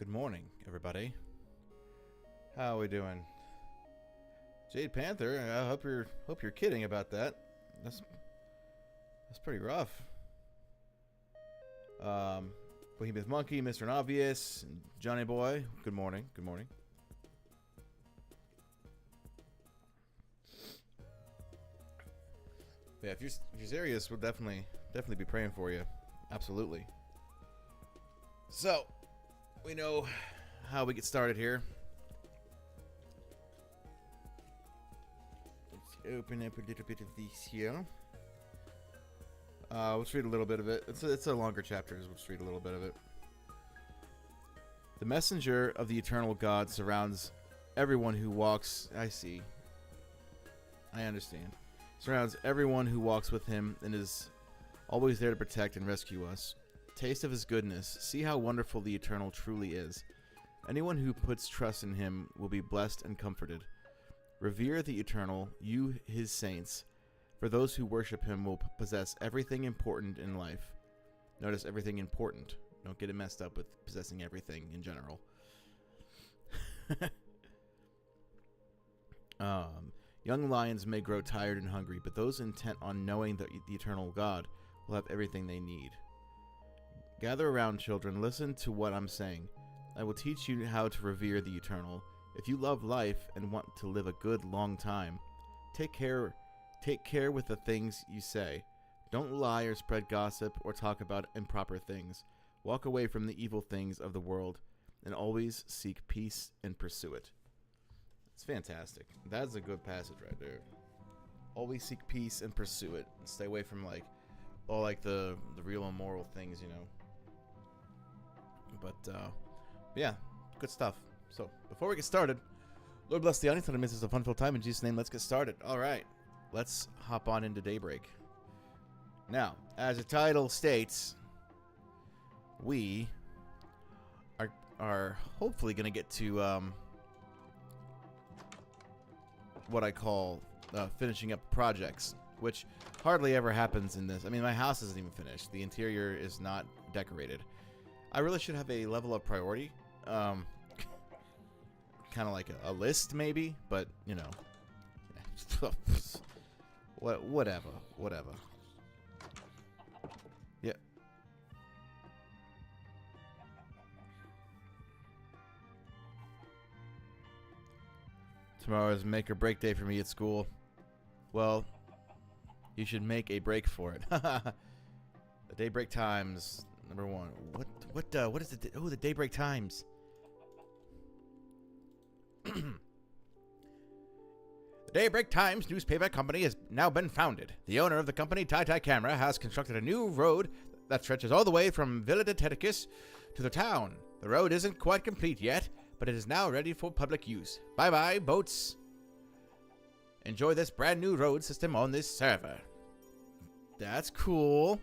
Good morning, everybody. How are we doing? Jade Panther, I hope you're kidding about that. That's pretty rough. Bohemian Monkey, Mr. Obvious, and Johnny Boy. Good morning. Good morning. Yeah, if you're serious, we'll definitely be praying for you. Absolutely. So, we know how we get started here. Let's open up a little bit of this here. Let's read a little bit of it. It's a longer chapter. Let's read a little bit of it. The messenger of the eternal God surrounds everyone who walks. I see. I understand. Surrounds everyone who walks with him and is always there to protect and rescue us. Taste of his goodness. See how wonderful the eternal truly is. Anyone who puts trust in him will be blessed and comforted. Revere the eternal, you his saints. For those who worship him will possess everything important in life. Notice everything important. Don't get it messed up with possessing everything in general. Young lions may grow tired and hungry, but those intent on knowing the eternal God will have everything they need. Gather around, children. Listen to what I'm saying. I will teach you how to revere the eternal. If you love life and want to live a good, long time, take care with the things you say. Don't lie or spread gossip or talk about improper things. Walk away from the evil things of the world and always seek peace and pursue it. It's fantastic. That's a good passage right there. Always seek peace and pursue it. Stay away from all the real immoral things, you know. But yeah, good stuff. So before we get started, Lord bless the audience and miss us a fun-filled time. In Jesus' name, let's get started. All right, let's hop on into DayBreak. Now, as the title states, we are hopefully going to get to what I call finishing up projects, which hardly ever happens in this. I mean, my house isn't even finished. The interior is not decorated. I really should have a level of priority. Kind of like a list, maybe, but, you know. Whatever. Yeah. Tomorrow is make or break day for me at school. Well, you should make a break for it. The DayBreak Times, number 1. What is it? Oh, the DayBreak Times. The DayBreak Times newspaper company has now been founded. The owner of the company, Tai Camera, has constructed a new road that stretches all the way from Villa de Teddicus to the town. The road isn't quite complete yet, but it is now ready for public use. Bye-bye, boats. Enjoy this brand new road system on this server. That's cool.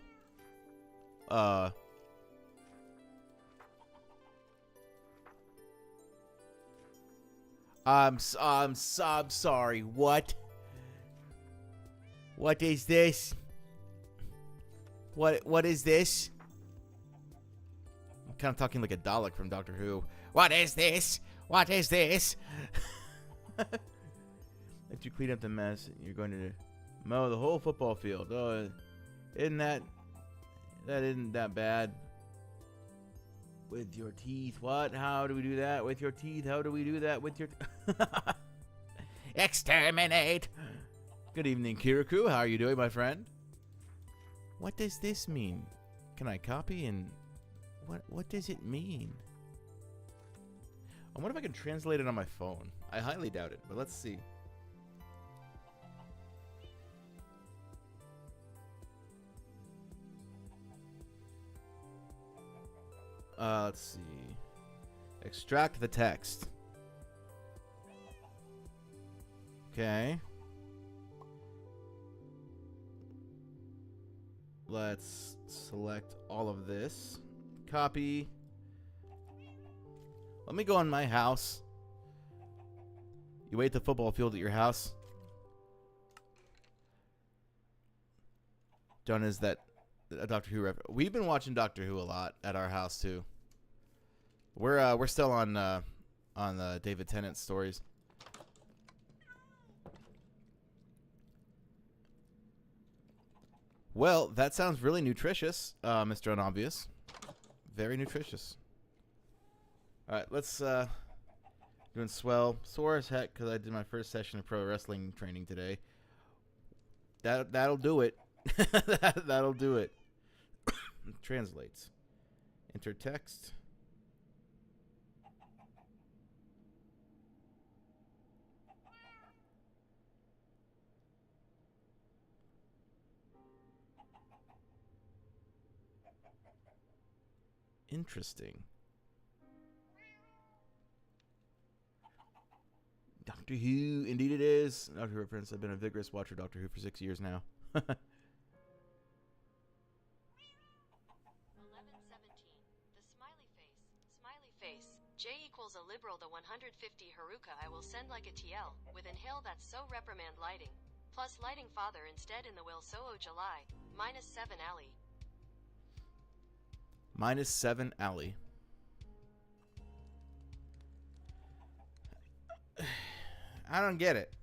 I'm sorry. What? What is this? What is this? I'm kind of talking like a Dalek from Doctor Who. What is this? What is this? If you clean up the mess, you're going to mow the whole football field. Oh, isn't that isn't that bad? With your teeth. What? How do we do that? With your teeth. How do we do that? With your... Exterminate! Good evening, Kirikou. How are you doing, my friend? What does this mean? Can I copy and... What does it mean? I wonder if I can translate it on my phone. I highly doubt it, but let's see. Let's see. Extract the text. Okay. Let's select all of this. Copy. Let me go on my house. You wait the football field at your house. Done is that a Doctor Who reference. We've been watching Doctor Who a lot at our house too. We're still on David Tennant's stories. Well, that sounds really nutritious, Mr. Unobvious. Very nutritious. All right, let's doing swell, sore as heck because I did my first session of pro wrestling training today. That'll do it. That'll do it. Translates. Enter text. Interesting. Doctor Who, indeed it is. Doctor Who reference. I've been a vigorous watcher of Doctor Who for 6 years now. 11:17. The smiley face. Smiley face. J equals a liberal. The 150 Haruka I will send like a TL. With inhale that's so reprimand lighting. Plus lighting father instead in the will so oh July. -7 alley. -7 alley. I don't get it.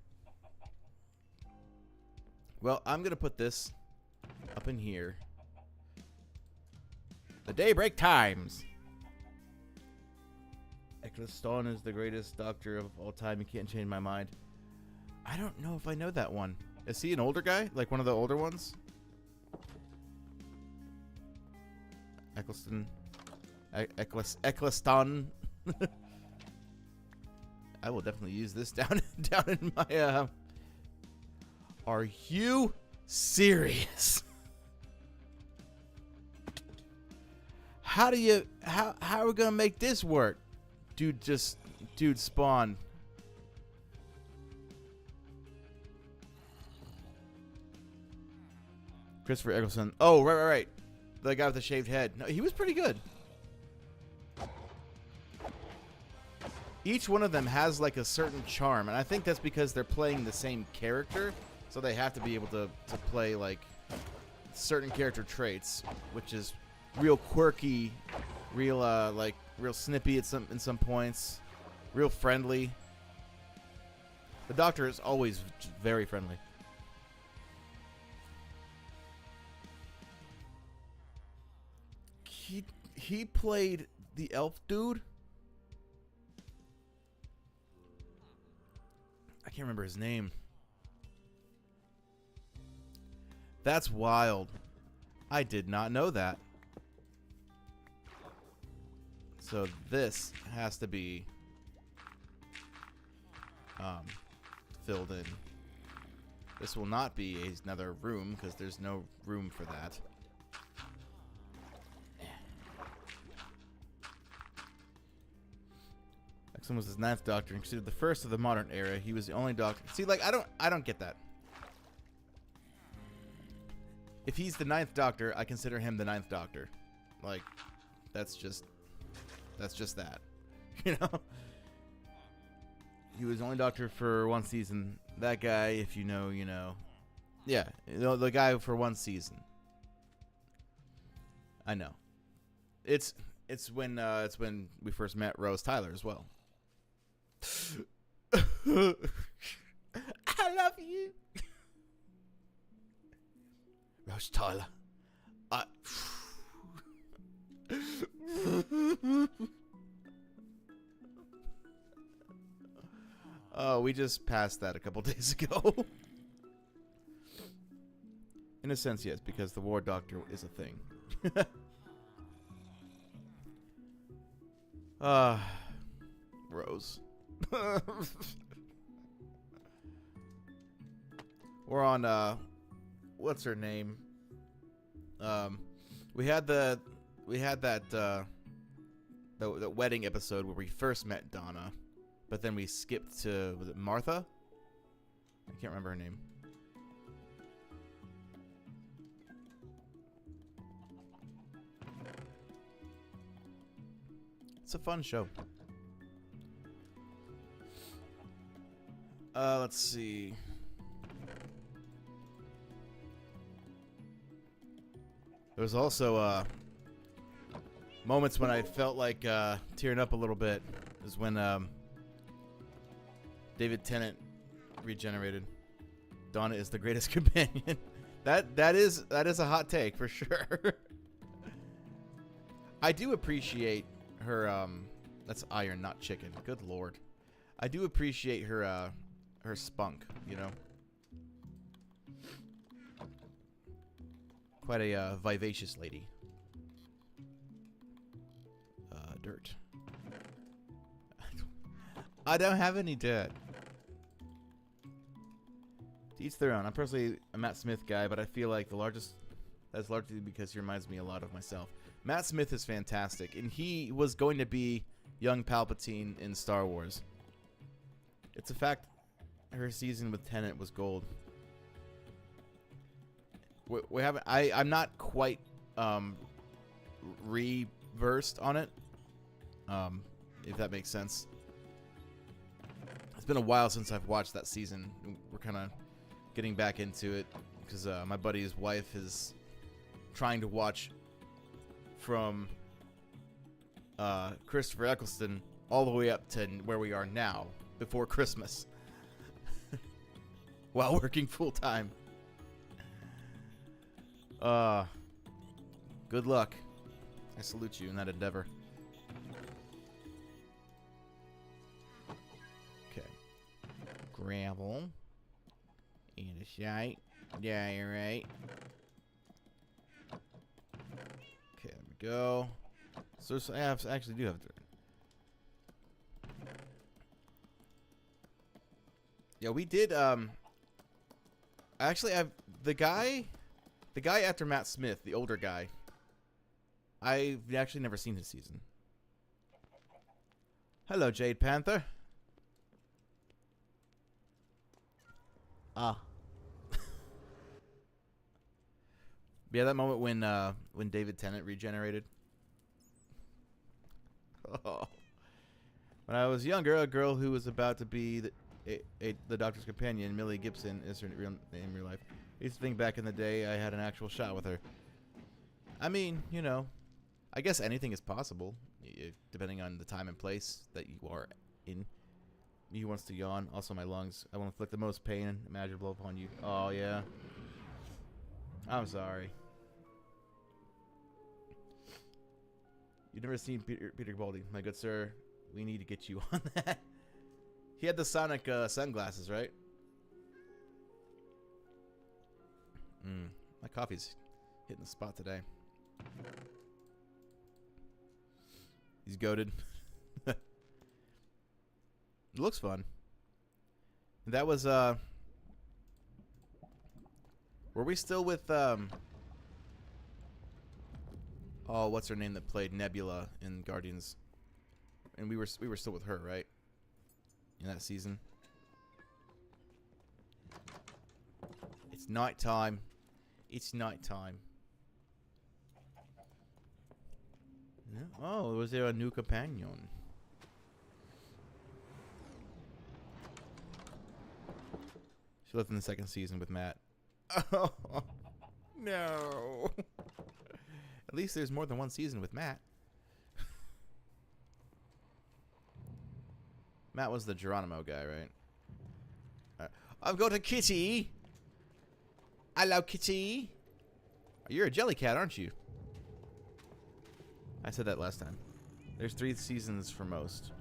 Well, I'm going to put this up in here. The DayBreak Times. Eccleston is the greatest doctor of all time. You can't change my mind. I don't know if I know that one. Is he an older guy? Like one of the older ones? Eccleston. Eccleston. I will definitely use this down in my Are you serious? How are we gonna make this work? Dude spawn. Christopher Eccleston. Oh, right. The guy with the shaved head. No, he was pretty good. Each one of them has like a certain charm, and I think that's because they're playing the same character, so they have to be able to play like certain character traits, which is real quirky, real real snippy in some points, real friendly. The Doctor is always very friendly. He played the elf dude. I can't remember his name. That's wild. I did not know that. So this has to be filled in. This will not be another room because there's no room for that. Exxon was his 9th Doctor and considered the first of the modern era. He was the only Doctor. See, like I don't get that. If he's the 9th Doctor, I consider him the 9th Doctor. Like, that's just that. You know? He was the only Doctor for one season. That guy, if you know, you know. Yeah, you know, the guy for one season. I know. It's when we first met Rose Tyler as well. I love you. Rose Tyler. Oh, we just passed that a couple days ago. In a sense, yes, because the War Doctor is a thing. Rose. We're on what's her name? We had that the wedding episode where we first met Donna, but then we skipped to, was it Martha? I can't remember her name. It's a fun show. Let's see. There's also moments when I felt like tearing up a little bit is when David Tennant regenerated. Donna is the greatest companion. That is a hot take for sure. I do appreciate her. That's iron, not chicken. Good lord. I do appreciate her spunk. You know, quite a vivacious lady. Dirt. I don't have any dirt. To each their own. I'm personally a Matt Smith guy, but I feel like that's largely because he reminds me a lot of myself. Matt Smith is fantastic, and he was going to be young Palpatine in Star Wars. It's a fact her season with Tennant was gold. We haven't. I'm not quite reversed on it. If that makes sense. It's been a while since I've watched that season. We're kind of getting back into it because my buddy's wife is trying to watch from Christopher Eccleston all the way up to where we are now before Christmas while working full time. Good luck. I salute you in that endeavor. Okay. Gravel. And a shite. Yeah, you're right. Okay, there we go. So I actually do have to. Yeah, we did. Actually, the guy after Matt Smith, the older guy. I've actually never seen his season. Hello, Jade Panther. Ah. Yeah, that moment when David Tennant regenerated. Oh. When I was younger, a girl who was about to be the Doctor's companion, Millie Gibson, is her real name in real life. I used to think back in the day I had an actual shot with her. I mean, you know, I guess anything is possible, depending on the time and place that you are in. He wants to yawn. Also, my lungs. I will inflict the most pain imaginable upon you. Oh, yeah. I'm sorry. You've never seen Peter Capaldi. My good sir, we need to get you on that. He had the Sonic sunglasses, right? My coffee's hitting the spot today. He's goated. It looks fun. That was were we still with oh, what's her name that played Nebula in Guardians? And we were still with her, right? In that season. It's nighttime. It's nighttime. Oh, was there a new companion? She left in the second season with Matt. Oh, no. At least there's more than one season with Matt. Matt was the Geronimo guy, right? I've got a kitty. Hello, kitty. You're a jelly cat, aren't you? I said that last time. There's 3 seasons for most.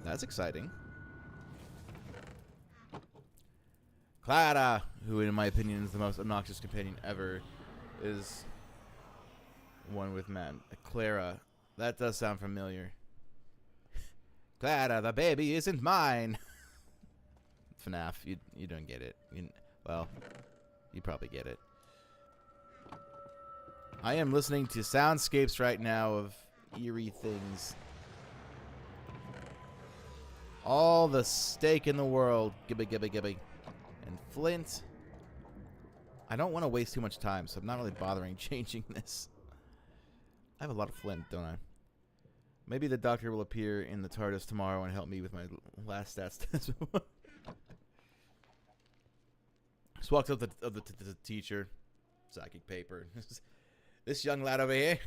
That's exciting. Clara, who in my opinion is the most obnoxious companion ever, is one with Matt. Clara. That does sound familiar. Clara, the baby isn't mine. FNAF, you don't get it. Well, you probably get it. I am listening to soundscapes right now of eerie things. All the steak in the world. Gibby, gibby, gibby. And flint. I don't want to waste too much time, so I'm not really bothering changing this. I have a lot of flint, don't I? Maybe the doctor will appear in the TARDIS tomorrow and help me with my last stats test. Just walked up to the teacher. Psychic paper. This young lad over here.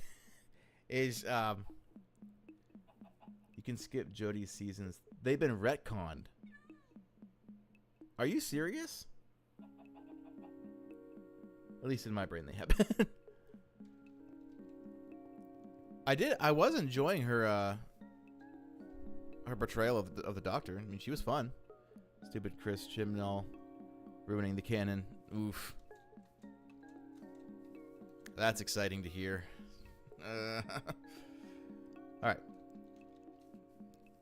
is you can skip Jody's seasons. They've been retconned. Are you serious? At least in my brain they have been. I was enjoying her her portrayal of the Doctor. I mean, she was fun. Stupid Chris Chibnall ruining the canon. Oof. That's exciting to hear. Alright.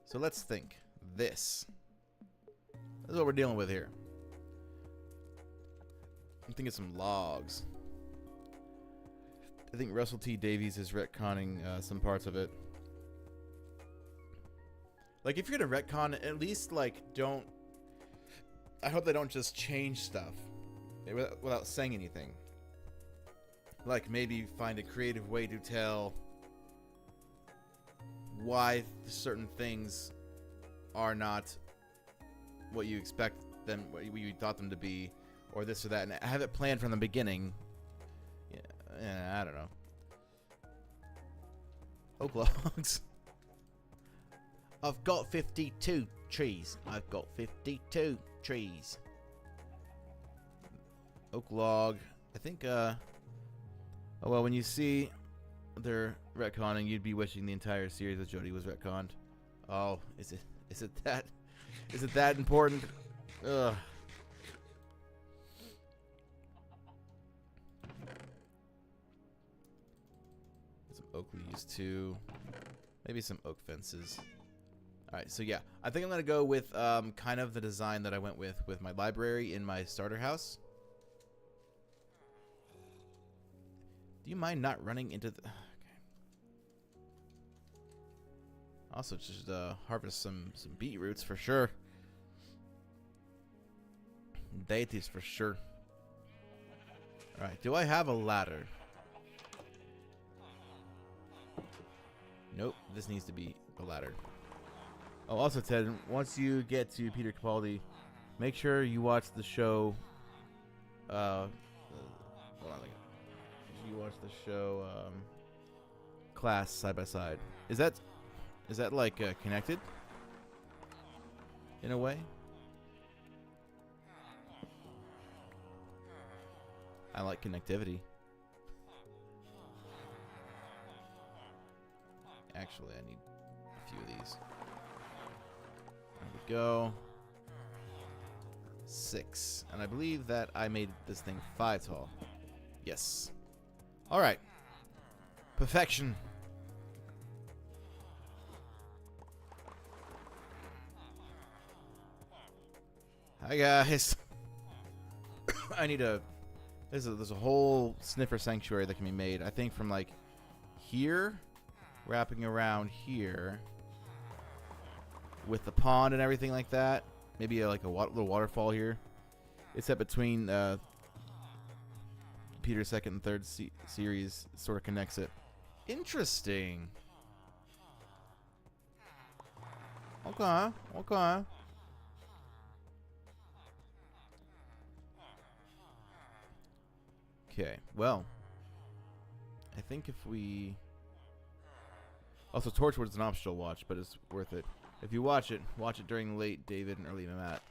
So let's think. This is what we're dealing with here. I'm thinking some logs. I think Russell T Davies is retconning some parts of it. Like, if you're gonna retcon, at least, like, don't... I hope they don't just change stuff without saying anything. Like, maybe find a creative way to tell why certain things are not what you expect them, what you thought them to be, or this or that, and have it planned from the beginning. Yeah, I don't know. Oak logs. I've got 52 trees. I've got 52 trees. Oak log. I think, oh, well, when you see they're retconning, you'd be wishing the entire series of Jodie was retconned. Oh, is it that important? Ugh. Some oak leaves too. Maybe some oak fences. Alright, so yeah. I think I'm gonna go with kind of the design that I went with my library in my starter house. Do you mind not running into the... Okay. Also, just harvest some beetroots for sure. Deities for sure. Alright, do I have a ladder? Nope, this needs to be a ladder. Oh, also, Ted, once you get to Peter Capaldi, make sure you watch the show. Hold on a second. You watch the show Class side by side. Is that like connected in a way? I like connectivity. Actually, I need a few of these. There we go. 6. And I believe that I made this thing 5 tall. Yes. Alright. Perfection. Hi guys. I need a... There's a whole sniffer sanctuary that can be made. I think from like here, wrapping around here, with the pond and everything like that. Maybe like a little waterfall here. It's set between Peter's second and third series. Sort of connects it. Interesting. Okay. Okay. Okay, well, I think if we... Also, Torchwood's an optional watch, but it's worth it. If you watch it during late David and early Matt.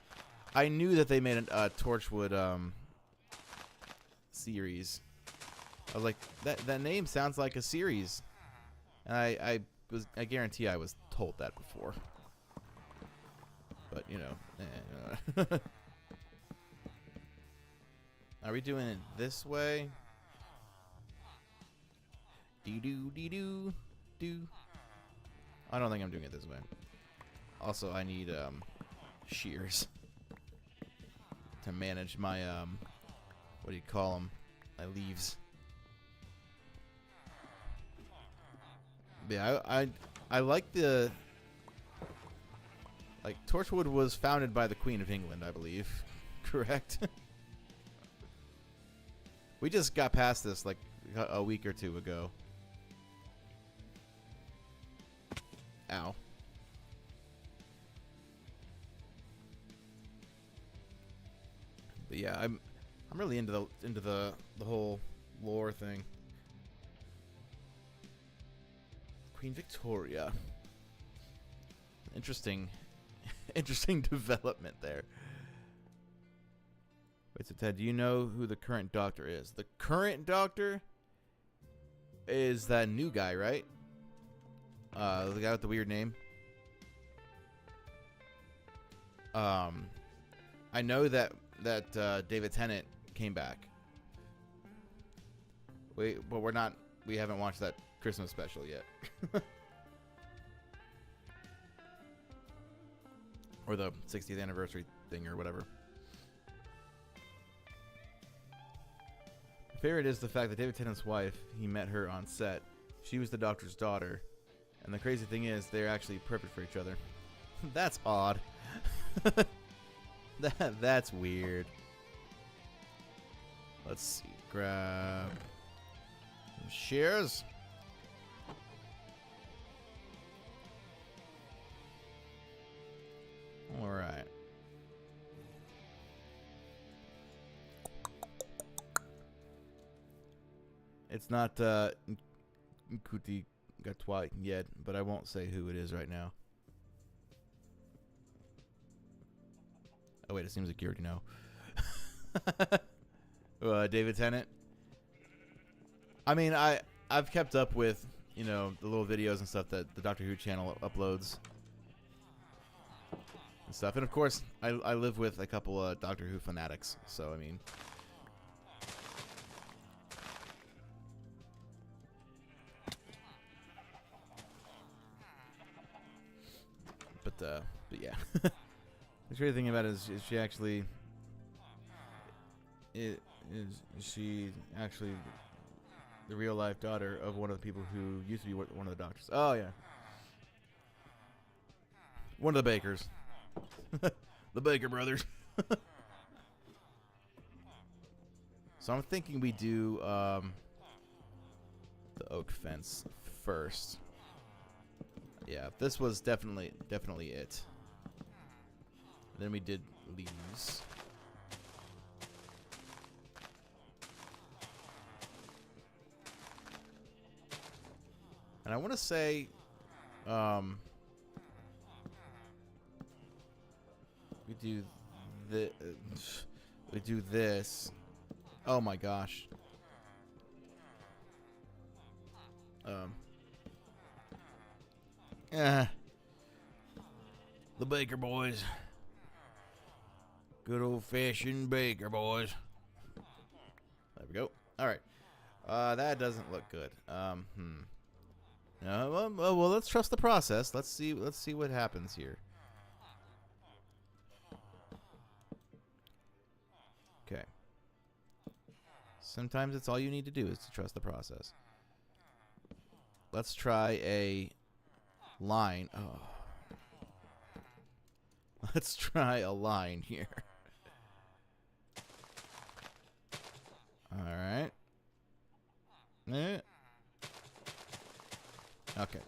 I knew that they made a Torchwood series. I was like, that name sounds like a series. And I guarantee I was told that before. But, you know. Are we doing it this way? Dee-doo. I don't think I'm doing it this way. Also, I need shears to manage my what do you call them? My leaves. Yeah, I like the Torchwood was founded by the Queen of England, I believe. Correct? We just got past this like a week or two ago. Ow. But yeah, I'm really into the whole lore thing. Queen Victoria. Interesting, interesting development there. Wait, so Ted, do you know who the current doctor is? The current doctor is that new guy, right? The guy with the weird name. I know that David Tennant came back. But we haven't watched that Christmas special yet. Or the 60th anniversary thing or whatever. My favorite is the fact that David Tennant's wife, he met her on set. She was the doctor's daughter. And the crazy thing is, they're actually perfect for each other. That's odd. That's weird. Let's see. Grab some shears. All right. It's not Nkuti Gatwa yet, but I won't say who it is right now. Oh wait, it seems like you already know. David Tennant. I mean, I've kept up with, you know, the little videos and stuff that the Doctor Who channel uploads and stuff, and of course, I live with a couple of Doctor Who fanatics, so I mean. But yeah. The crazy thing about it is she actually the real life daughter of one of the people who used to be one of the doctors. Oh yeah, one of the Bakers. The Baker brothers. So I'm thinking we do the oak fence first. Yeah, this was definitely it. Then we did leaves. And I want to say we do this. Oh my gosh. The Baker boys. Good old-fashioned Baker boys. There we go. All right. That doesn't look good. Well, let's trust the process. Let's see what happens here. Okay. Sometimes it's all you need to do is to trust the process. Let's try a line. Oh. Let's try a line here. All right. Okay.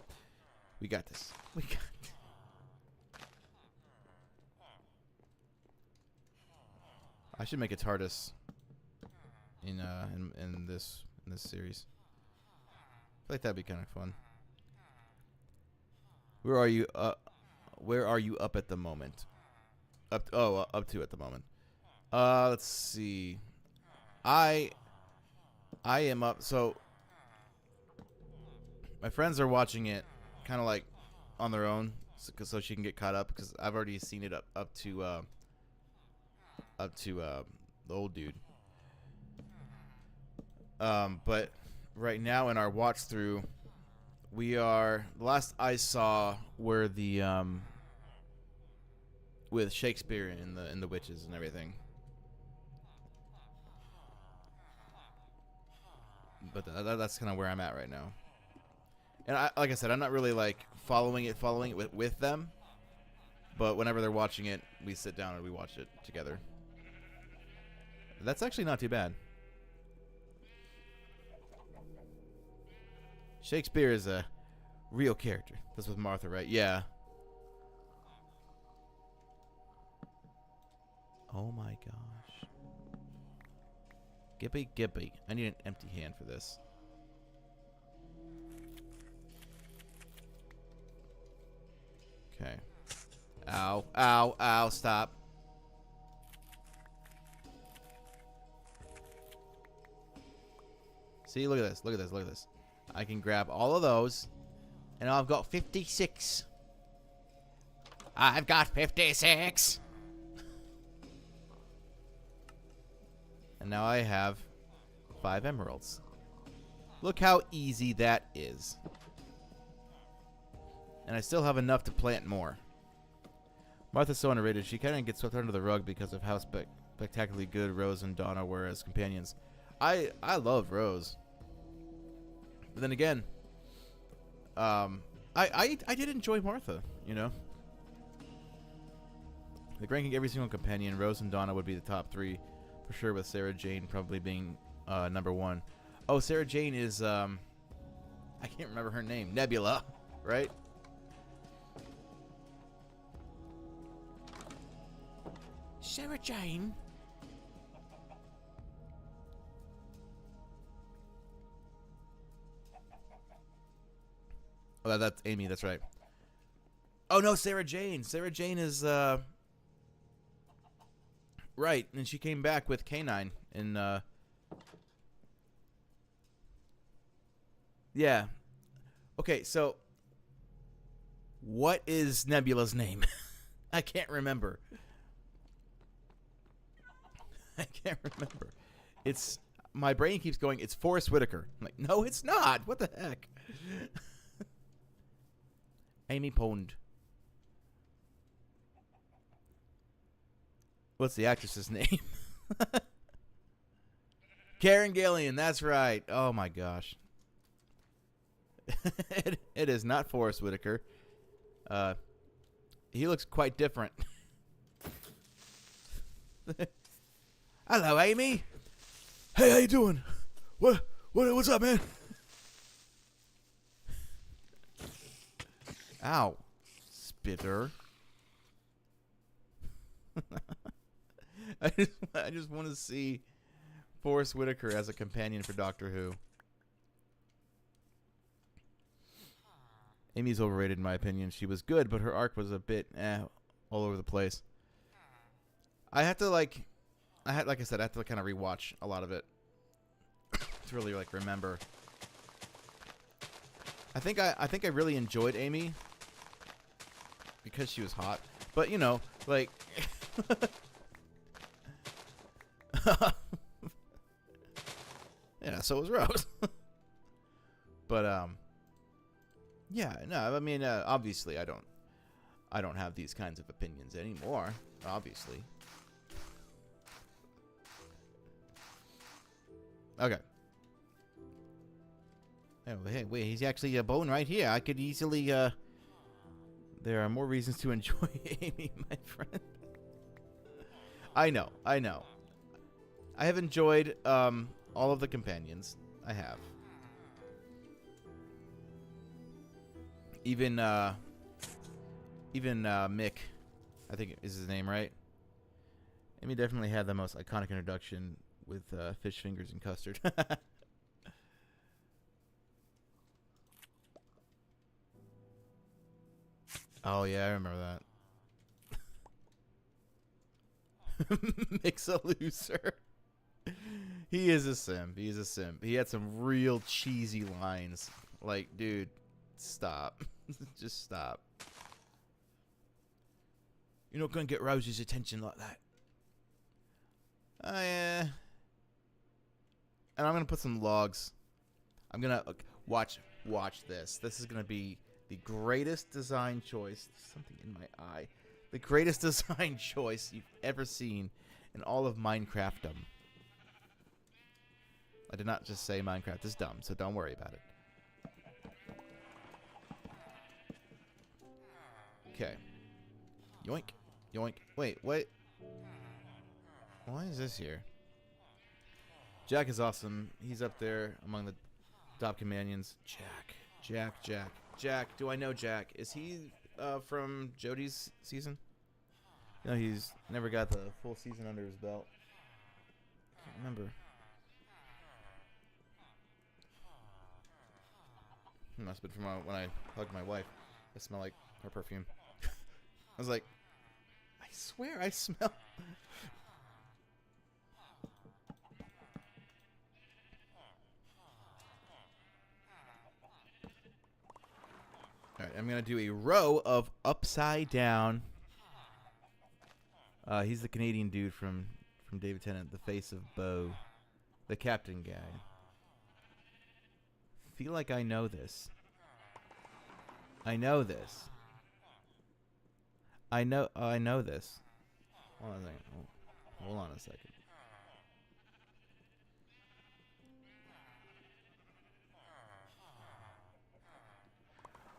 We got this. We got it. I should make a TARDIS in this series. I feel like that'd be kind of fun. Where are you up at the moment? Up to at the moment. Let's see. I am up. So my friends are watching it, kind of like on their own, so she can get caught up. Because I've already seen it up to the old dude. But right now in our watch through, the last I saw were the with Shakespeare and the witches and everything. But that's kind of where I'm at right now. And like I said, I'm not really like following it with them. But whenever they're watching it, we sit down and we watch it together. That's actually not too bad. Shakespeare is a real character. That's with Martha, right? Yeah. Oh my gosh. Gippy. I need an empty hand for this. Okay. Ow, ow, ow, stop. See, look at this, look at this, look at this. I can grab all of those, and I've got 56. I've got 56. And now I have 5 emeralds. Look how easy that is. And I still have enough to plant more. Martha's so underrated. She kind of gets swept under the rug because of how spectacularly good Rose and Donna were as companions. I love Rose. But then again, I did enjoy Martha, you know. Like ranking every single companion, Rose and Donna would be the top 3 for sure, with Sarah Jane probably being number 1. Oh, Sarah Jane is I can't remember her name. Nebula, right? Sarah Jane. Oh, that's Amy. That's right. Oh no, Sarah Jane. Sarah Jane is right, and she came back with K9 in yeah. Okay, so what is Nebula's name? I can't remember. I can't remember. It's my brain keeps going. It's Forrest Whitaker. I'm like, no, it's not. What the heck? Amy Pond. What's the actress's name? Karen Gillian. That's right. Oh my gosh. It is not Forrest Whitaker. He looks quite different. Hello, Amy. Hey, how you doing? What's up, man? Ow, spitter. I just want to see Forrest Whitaker as a companion for Doctor Who. Amy's overrated in my opinion. She was good, but her arc was a bit all over the place. Like I said, I have to kind of rewatch a lot of it to really like remember. I think I really enjoyed Amy because she was hot, but you know, like yeah, so was Rose. But yeah, no, I mean, obviously, I don't have these kinds of opinions anymore. Obviously. Okay. Oh, hey, wait, he's actually a bone right here. I could easily, there are more reasons to enjoy Amy, my friend. I know. I have enjoyed, all of the companions. I have. Even Mick, I think is his name, right? Amy definitely had the most iconic introduction with fish fingers and custard. Oh yeah, I remember that. Mick's a loser. He is a simp. He's a simp. He had some real cheesy lines. Like, dude, stop. Just stop. You're not gonna get Rose's attention like that. Oh yeah. And I'm gonna put some logs. I'm gonna watch this. This is gonna be the greatest design choice. Something in my eye. The greatest design choice you've ever seen in all of Minecraftdom. I did not just say Minecraft is dumb, so don't worry about it. Okay. Yoink. Yoink. Wait, what? Why is this here? Jack is awesome. He's up there among the top companions. Jack. Do I know Jack? Is he from Jodie's season? No, he's never got the full season under his belt. Can't remember. Must have been from when I hugged my wife. I smell like her perfume. I was like, I swear I smell. All right, I'm going to do a row of upside down. He's the Canadian dude from David Tennant, the face of Bo, the captain guy. Feel like I know this. I know this. I know this. Hold on a second. Hold on a second.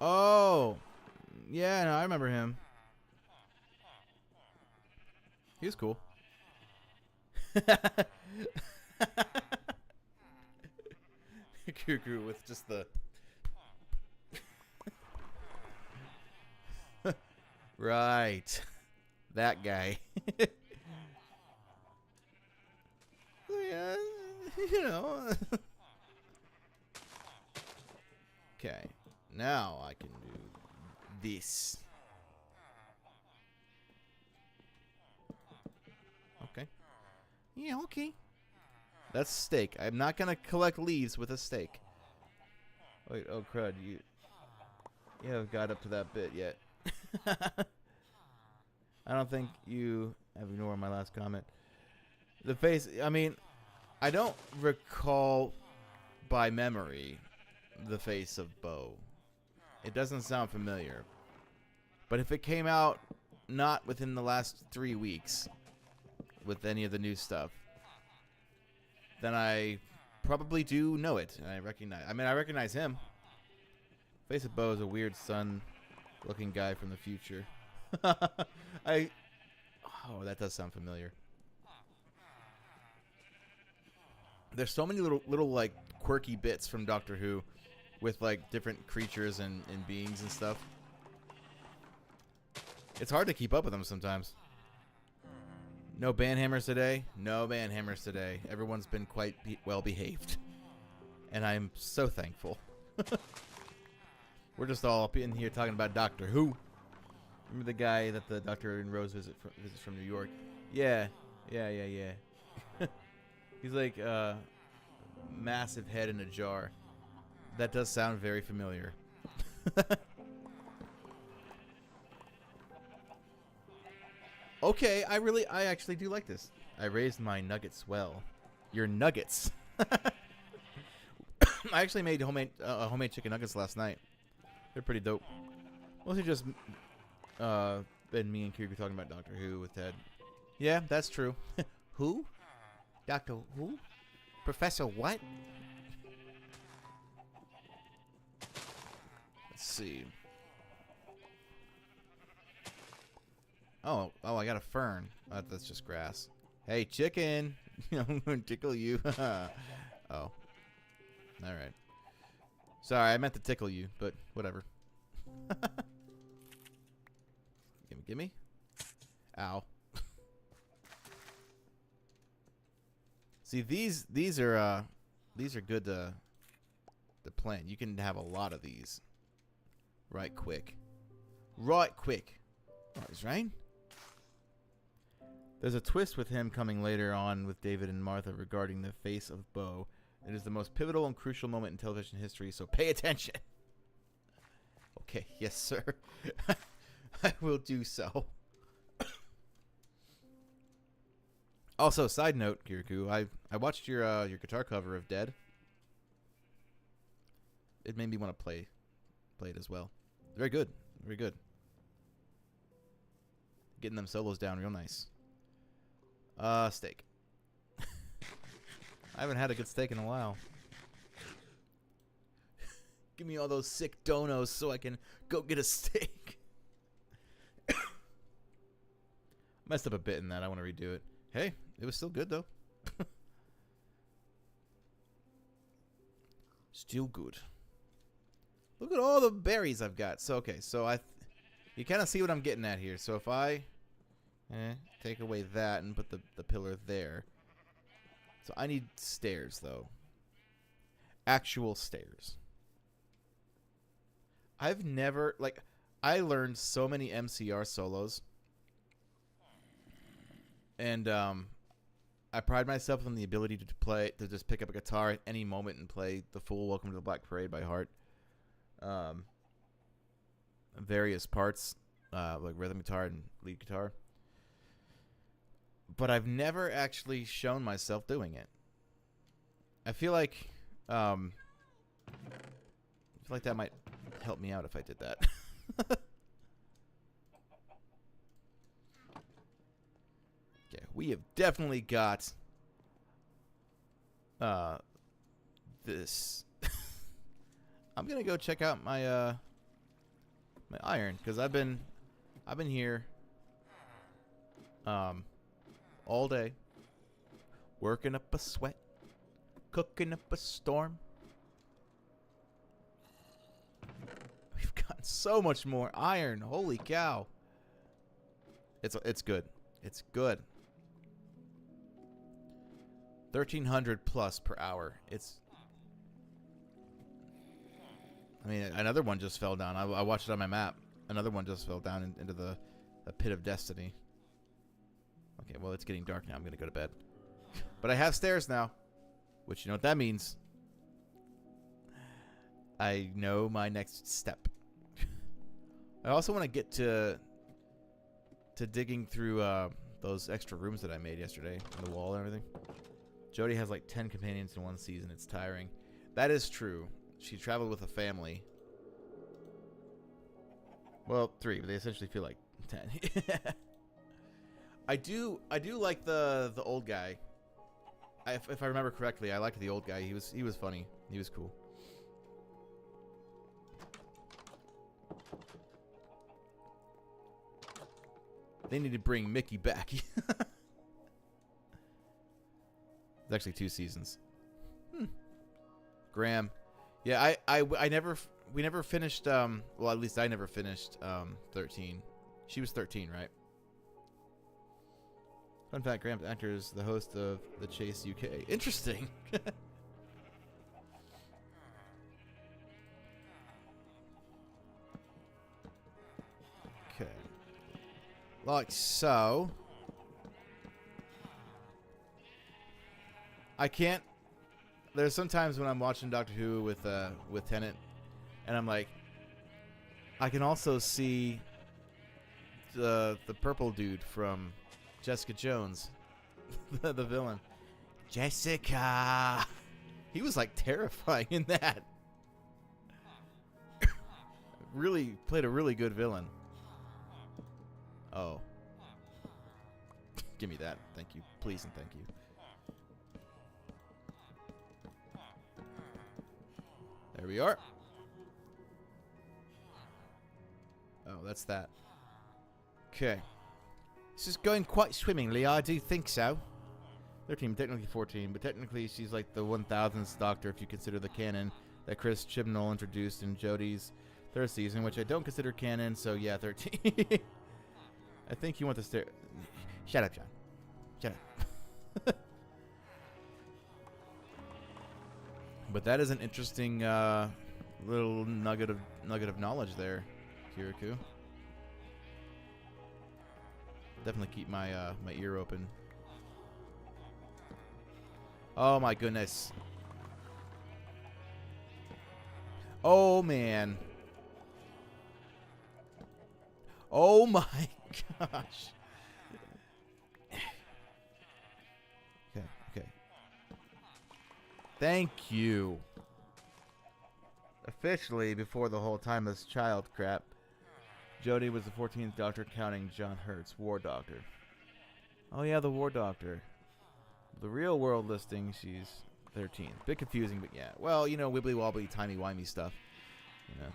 Oh, yeah, no, I remember him. He was cool. Cuckoo with just the right, that guy. Yeah, you know. Okay, now I can do this. Okay. Yeah, okay. That's steak. I'm not gonna collect leaves with a steak. Wait, oh crud, you haven't got up to that bit yet. I don't think you have ignored my last comment. The face, I mean, I don't recall by memory the face of Bo. It doesn't sound familiar. But if it came out not within the last 3 weeks with any of the new stuff, then I probably do know it. And I recognize him. Face of Bo is a weird sun-looking guy from the future. Oh, that does sound familiar. There's so many little like quirky bits from Doctor Who with like different creatures and beings and stuff. It's hard to keep up with them sometimes. No banhammers today. No banhammers today. Everyone's been quite well behaved. And I'm so thankful. We're just all up in here talking about Doctor Who. Remember the guy that the Doctor and Rose visits from New York? Yeah. He's like massive head in a jar. That does sound very familiar. Okay, I actually do like this. I raised my nuggets well. Your nuggets. I actually made homemade chicken nuggets last night. They're pretty dope. Mostly just been me and Kirby talking about Doctor Who with Ted. Yeah, that's true. Who? Doctor Who? Professor what? Let's see. Oh, I got a fern. That's just grass. Hey, chicken. I'm going to tickle you. Oh. All right. Sorry, I meant to tickle you, but whatever. Gimme. Ow. See, these are good to plant. You can have a lot of these. Right quick. Oh, is rain? There's a twist with him coming later on with David and Martha regarding the face of Bo. It is the most pivotal and crucial moment in television history, so pay attention. Okay, yes, sir. I will do so. Also, side note, Kirikou, I watched your guitar cover of Dead. It made me want to play it as well. Very good. Very good. Getting them solos down real nice. Steak. I haven't had a good steak in a while. Give me all those sick donos so I can go get a steak. Messed up a bit in that. I want to redo it. Hey, it was still good though. Still good. Look at all the berries I've got. So okay, so you kind of see what I'm getting at here. So if I take away that and put the pillar there. So I need stairs though. Actual stairs. I've never I learned so many MCR solos, and I pride myself on the ability to just pick up a guitar at any moment and play the full "Welcome to the Black Parade" by heart. Various parts, like rhythm guitar and lead guitar. But I've never actually shown myself doing it. I feel like that might help me out if I did that. Okay, we have definitely got this. I'm gonna go check out my my iron, because I've been here all day, working up a sweat, cooking up a storm. We've gotten so much more iron. Holy cow! It's good. It's good. 1,300 plus per hour. I mean, another one just fell down. I watched it on my map. Another one just fell down into the pit of destiny. Okay, well, it's getting dark now. I'm going to go to bed. But I have stairs now, which you know what that means. I know my next step. I also want to get to digging through those extra rooms that I made yesterday on the wall and everything. Jody has like 10 companions in one season. It's tiring. That is true. She traveled with a family. Well, 3, but they essentially feel like 10. I do like the old guy. If I remember correctly, I liked the old guy. He was funny. He was cool. They need to bring Mickey back. It's actually 2 seasons. Graham. Yeah, we never finished, well, at least I never finished 13. She was 13, right? Fun fact, Graham's actor is the host of The Chase UK. Interesting. Okay. Like so. I can't. There's sometimes when I'm watching Doctor Who with Tennant, and I'm like, I can also see the purple dude from Jessica Jones, the villain. Jessica. He was like terrifying in that. Really played a really good villain. Oh. Give me that. Thank you. Please and thank you. There we are. Oh, that's that. Okay. This is going quite swimmingly, I do think so. 13, technically 14, but technically she's like the 1000th Doctor if you consider the canon that Chris Chibnall introduced in Jodie's 3rd season, which I don't consider canon, so yeah, 13. I think you want to stare. Shut up, John. Shut up. But that is an interesting little nugget of knowledge there, Kirikou. Definitely keep my my ear open. Oh my goodness. Oh man. Oh my gosh. Okay. Thank you. Officially, before the whole timeless child crap, Jodie was the 14th Doctor, counting John Hurt's War Doctor. Oh yeah, the War Doctor. The real world listing, she's 13th. Bit confusing, but yeah. Well, you know, wibbly wobbly, timey wimey stuff. You know.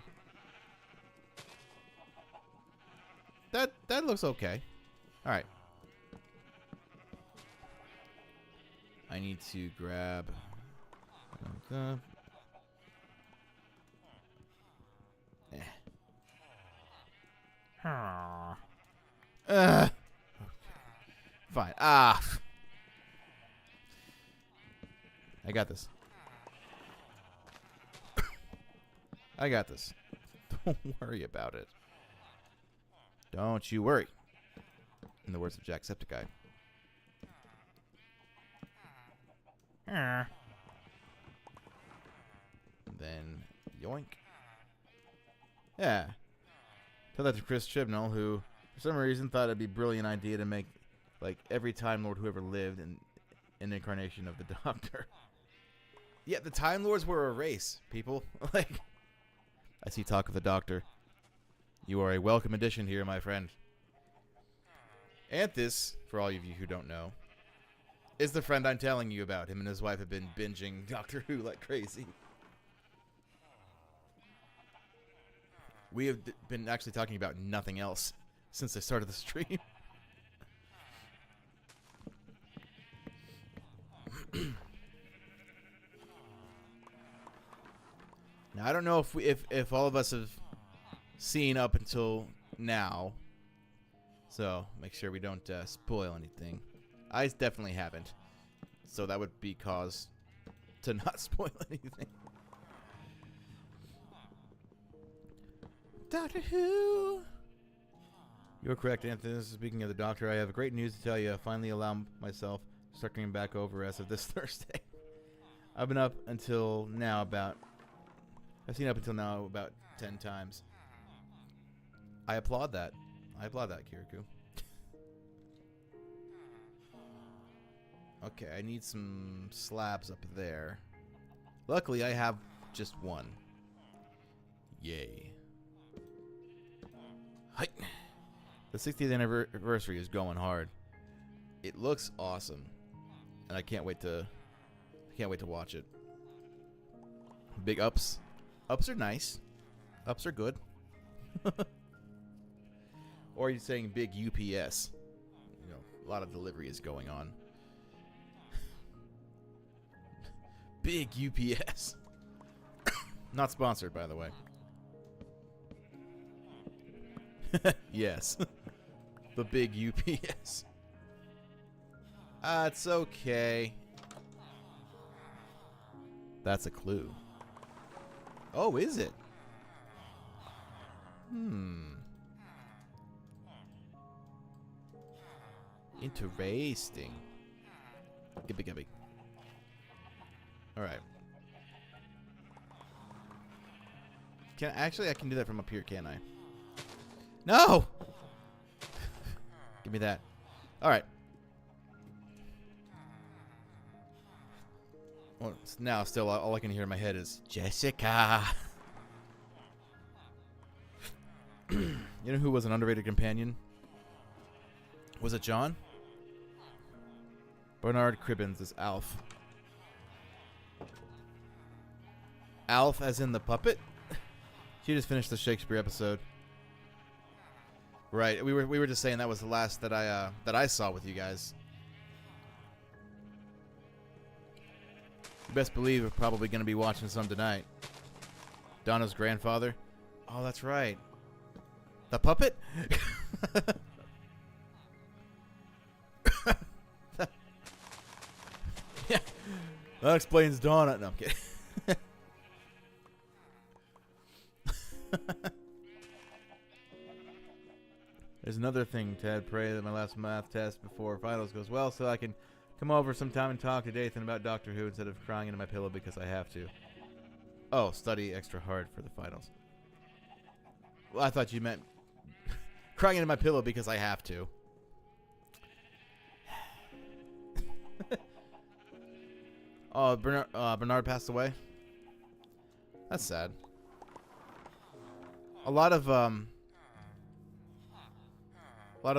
That looks okay. All right. I need to grab. Okay. Fine. I got this. I got this. Don't worry about it. Don't you worry. In the words of Jacksepticeye. Then, yoink. Yeah. Tell that to Chris Chibnall, who, for some reason, thought it'd be a brilliant idea to make, like, every Time Lord who ever lived an incarnation of the Doctor. Yeah, the Time Lords were a race, people. Like, I see talk of the Doctor. You are a welcome addition here, my friend. Anthus, for all of you who don't know, is the friend I'm telling you about. Him and his wife have been binging Doctor Who like crazy. We have been actually talking about nothing else since I started the stream. Now, I don't know if all of us have seen up until now, so make sure we don't spoil anything. I definitely haven't, so that would be cause to not spoil anything. Doctor Who! You're correct, Anthony. Speaking of the Doctor, I have great news to tell you. I finally allowed myself to start coming back over as of this Thursday. I've been up until now about... I've seen up until now about 10 times. I applaud that. I applaud that, Kirikou. Okay, I need some slabs up there. Luckily, I have just one. Yay. Hi. The 60th anniversary is going hard. It looks awesome, and I can't wait to watch it. Big ups. Ups are nice. Ups are good. Or are you saying big UPS? You know, a lot of delivery is going on. Big UPS. Not sponsored, by the way. Yes. The big UPS. It's okay. That's a clue. Oh, is it? Interesting. Gibby. Alright. I can do that from up here, can't I? No! Give me that. Alright. Well, now, still, all I can hear in my head is, Jessica! You know who was an underrated companion? Was it John? Bernard Cribbins is Alf. Alf as in the puppet? She just finished the Shakespeare episode. Right, we were just saying that was the last that I saw with you guys. You best believe we're probably going to be watching some tonight. Donna's grandfather. Oh, that's right. The puppet? Yeah, that explains Donna. No, I'm kidding. There's another thing, Ted. Pray that my last math test before finals goes well so I can come over sometime and talk to Dathan about Doctor Who instead of crying into my pillow because I have to. Oh, study extra hard for the finals. Well, I thought you meant crying into my pillow because I have to. Oh, Bernard passed away? That's sad. A lot of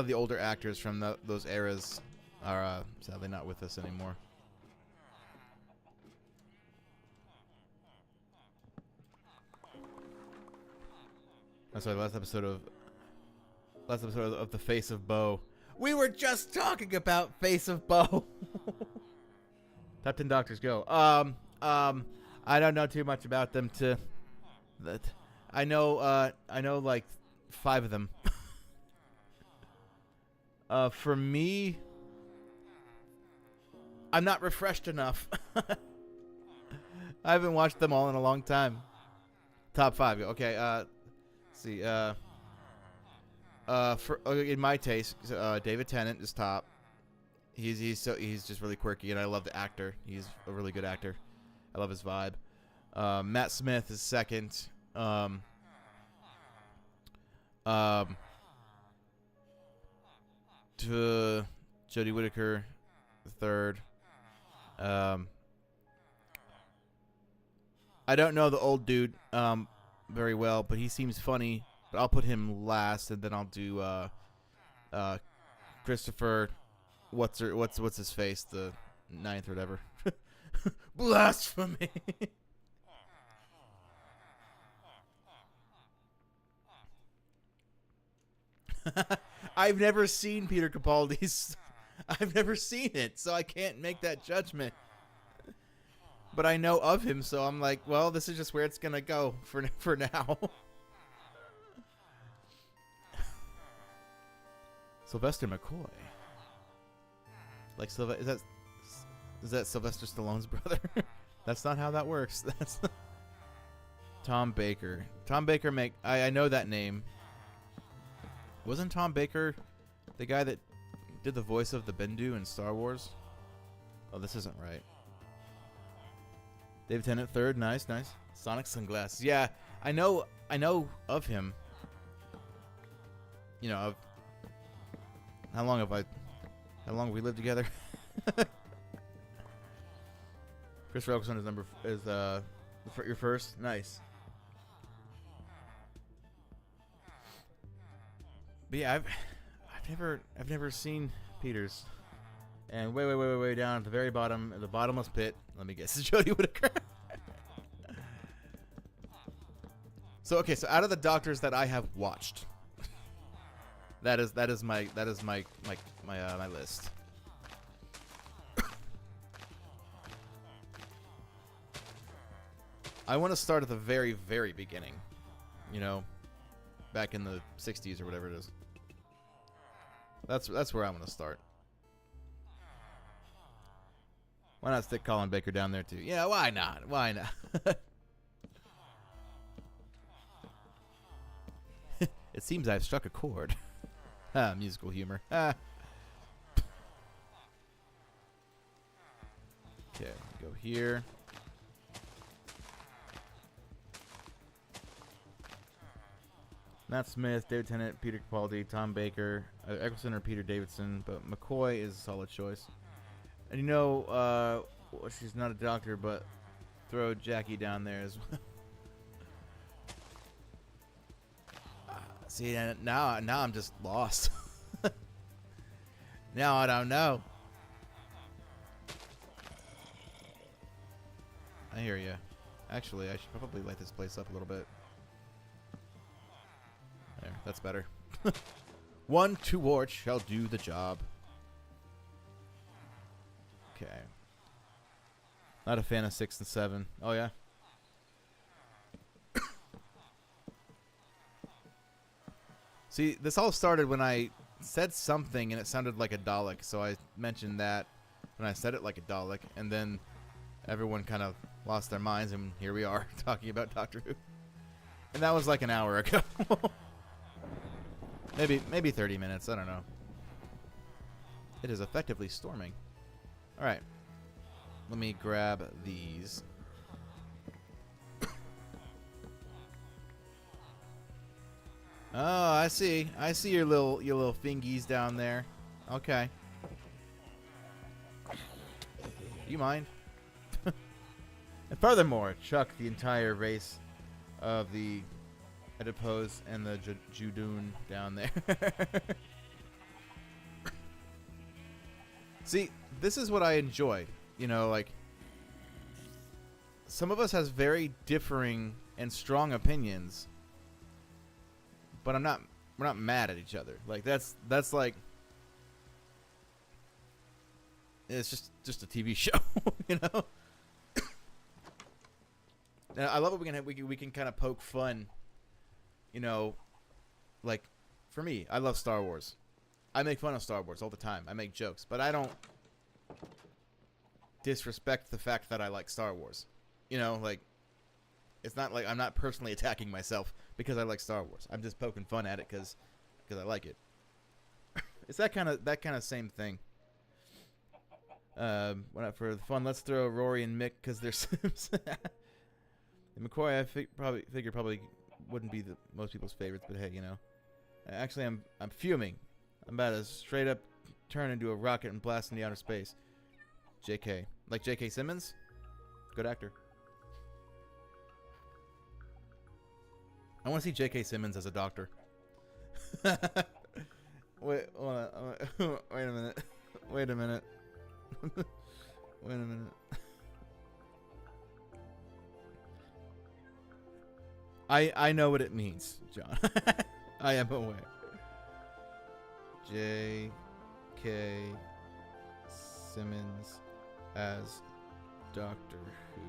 the older actors from those eras are sadly not with us anymore. I'm sorry, last episode of The Face of Bo. We were just talking about Face of Bo. Top 10 Doctors, go. I don't know too much about them I know like 5 of them. For me, I'm not refreshed enough. I haven't watched them all in a long time. Top 5. Okay, let's see. in my taste, David Tennant is top. He's just really quirky, and I love the actor. He's a really good actor. I love his vibe. Matt Smith is second. To Jodie Whittaker, third. I don't know the old dude very well, but he seems funny. But I'll put him last, and then I'll do Christopher. What's his face? The ninth or whatever. Blasphemy. I've never seen Peter Capaldi's. I've never seen it, so I can't make that judgment. But I know of him, so I'm like, well, this is just where it's gonna go for now. Sylvester McCoy. Like is that Sylvester Stallone's brother? That's not how that works. That's Tom Baker. Tom Baker I know that name. Wasn't Tom Baker the guy that did the voice of the Bendu in Star Wars? Oh, this isn't right. David Tennant third, nice. Sonic sunglasses. Yeah, I know of him. You know, how long have we lived together? Chris Eccleston is your first. Nice. But yeah, I've never seen Peter's. And way down at the very bottom, the bottomless pit. Let me guess, it's Jodie Whittaker. So out of the Doctors that I have watched, that is my list. I want to start at the very, very beginning. You know, back in the 60s or whatever it is. That's where I'm going to start. Why not stick Colin Baker down there too? Yeah, why not? Why not? It seems I've struck a chord. Musical humor. Okay, go here. Matt Smith, David Tennant, Peter Capaldi, Tom Baker, Eccleston or Peter Davidson, but McCoy is a solid choice. And you know, she's not a doctor, but throw Jackie down there as well. See, now I'm just lost. Now I don't know. I hear you. Actually, I should probably light this place up a little bit. There, that's better. 1 torch shall do the job. Okay. Not a fan of 6 and 7. Oh yeah. See, this all started when I said something and it sounded like a Dalek, so I mentioned that when I said it like a Dalek, and then everyone kind of lost their minds, and here we are talking about Doctor Who. And that was like an hour ago. maybe 30 minutes, I don't know. It is effectively storming. Alright. Let me grab these. Oh, I see. I see your little fingies down there. Okay. You mind? And furthermore, chuck the entire race of the Oedipus and the Judoon down there. See, this is what I enjoy. You know, like, some of us has very differing and strong opinions, but we're not mad at each other. Like, that's like, it's just a TV show, you know. And I love it. We can kind of poke fun, you know. Like, for me, I love Star Wars. I make fun of Star Wars all the time. I make jokes, but I don't disrespect the fact that I like Star Wars. You know, like, it's not like I'm not personally attacking myself because I like Star Wars. I'm just poking fun at it because because I like it. It's that kind of same thing. For the fun, let's throw Rory and Mick because they're Sims. And McCoy, I figure probably wouldn't be most people's favorites, but hey, you know. Actually, I'm fuming. I'm about to straight up turn into a rocket and blast into outer space. JK. Like J.K. Simmons? Good actor. I want to see J.K. Simmons as a doctor. Wait a minute. Wait a minute. Wait a minute. I know what it means, John. I am aware. J.K. Simmons as Doctor Who.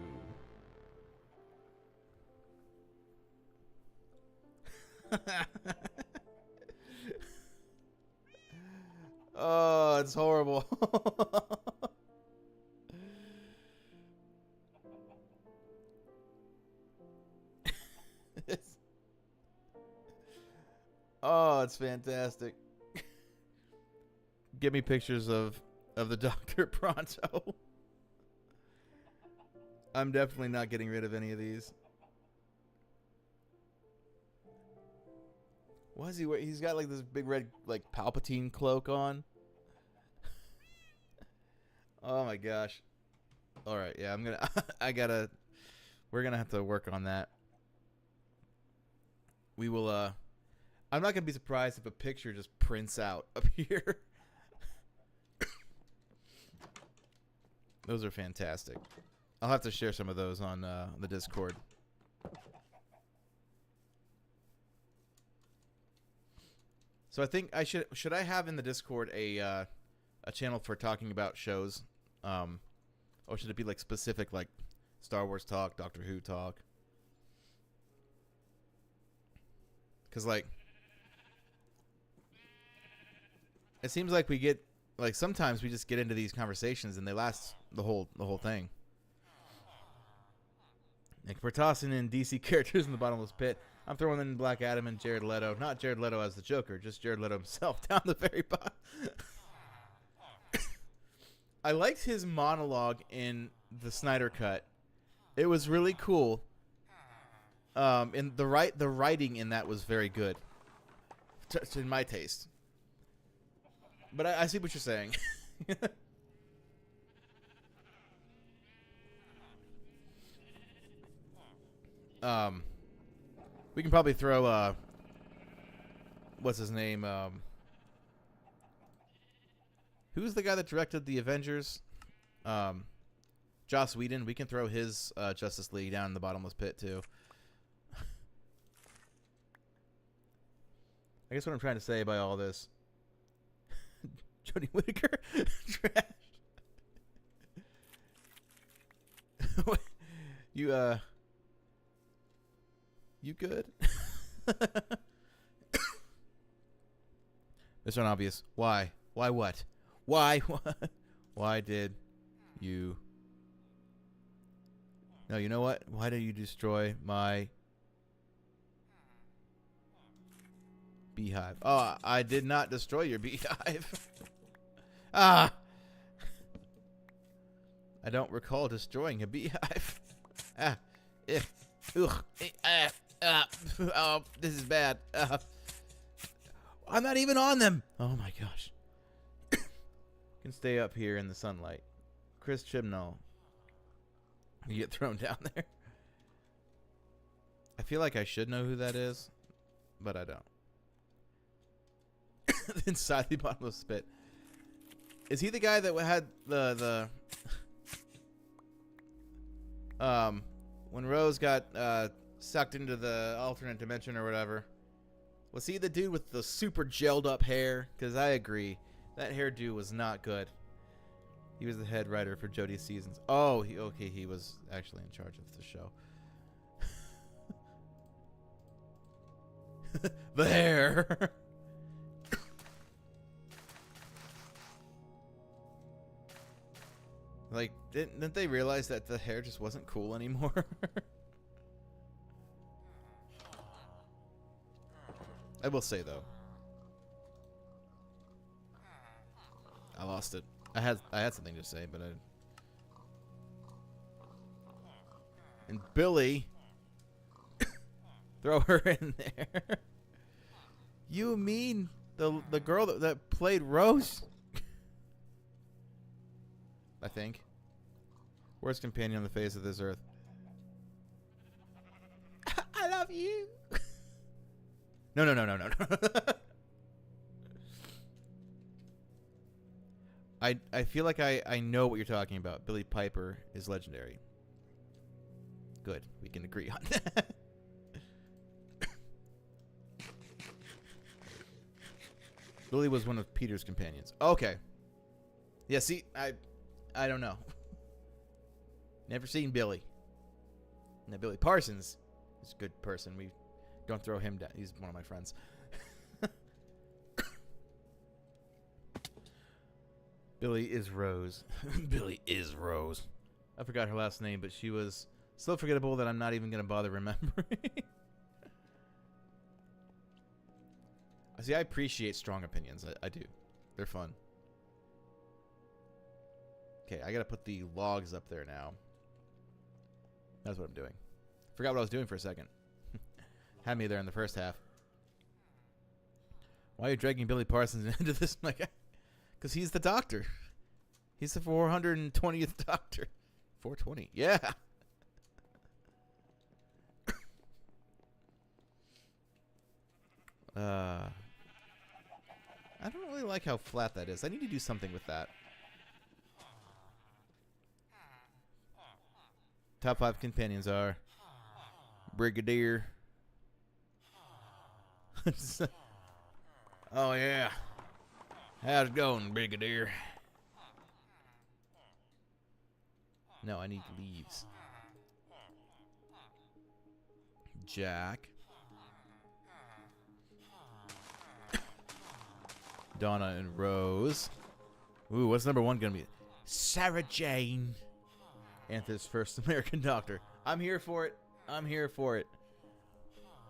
Oh, it's horrible. Oh, it's fantastic. Give me pictures of the Doctor pronto. I'm definitely not getting rid of any of these. What is he wearing? He's got like this big red like Palpatine cloak on. Oh my gosh. All right, yeah, we're gonna have to work on that. We will I'm not gonna be surprised if a picture just prints out up here. Those are fantastic. I'll have to share some of those on the Discord. So I think I should I have in the Discord a channel for talking about shows, or should it be like specific like Star Wars talk, Doctor Who talk? Because like it seems like we get like sometimes we just get into these conversations and they last the whole thing. Like if we're tossing in DC characters in the bottomless pit, I'm throwing in Black Adam and Jared Leto. Not Jared Leto as the Joker, just Jared Leto himself down the very bottom. I liked his monologue in the Snyder Cut. It was really cool. And the writing in that was very good, in my taste. But I see what you're saying. We can probably throw what's his name? Who's the guy that directed the Avengers? Joss Whedon. We can throw his Justice League down in the bottomless pit too. I guess what I'm trying to say by all this, Jodie Whittaker, trash. You good? Mr. Unobvious. Why? Why what? Why what? Why did you? No, you know what? Why did you destroy my beehive? Oh, I did not destroy your beehive. Ah! I don't recall destroying a beehive. Ah! Ugh! Oh, this is bad. I'm not even on them. Oh my gosh. Can stay up here in the sunlight. Chris Chibnall. You get thrown down there. I feel like I should know who that is, but I don't. Inside the bottomless pit. Is he the guy that had the when Rose got sucked into the alternate dimension or whatever? Was he the dude with the super gelled up hair? Because I agree, that hairdo was not good. He was the head writer for Jodie's seasons. Oh, he was actually in charge of the show. The hair. Like, didn't they realize that the hair just wasn't cool anymore? I will say, though, I lost it. I had something to say, but I... And Billy... Throw her in there. You mean the girl that played Rose? I think. Worst companion on the face of this earth. I love you. No. I feel like I know what you're talking about. Billy Piper is legendary. Good. We can agree on that. Billy was one of Peter's companions. Okay. Yeah, see, I don't know. Never seen Billy. Now, Billy Parsons is a good person. We don't throw him down. He's one of my friends. Billy is Rose. Billy is Rose. I forgot her last name, but she was so forgettable that I'm not even going to bother remembering. See, I appreciate strong opinions. I do. They're fun. Okay, I got to put the logs up there now. That's what I'm doing. Forgot what I was doing for a second. Had me there in the first half. Why are you dragging Billy Parsons into this? Like, because he's the doctor. He's the 420th doctor. 420. Yeah. I don't really like how flat that is. I need to do something with that. Top 5 companions are Brigadier. Oh yeah. How's it going, Brigadier? No, I need leaves. Jack. Donna and Rose. Ooh, what's number 1 gonna be? Sarah Jane. Anthony's first American doctor. I'm here for it. I'm here for it.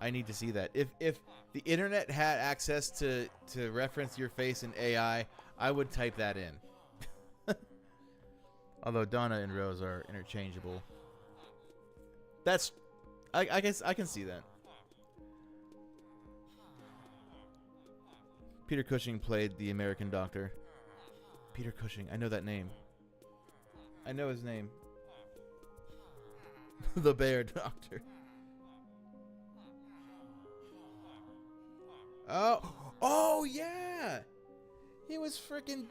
I need to see that. If the internet had access to reference your face in AI, I would type that in. Although Donna and Rose are interchangeable. That's... I guess I can see that. Peter Cushing played the American doctor. Peter Cushing. I know that name. I know his name. The bear doctor. Oh yeah! He was freaking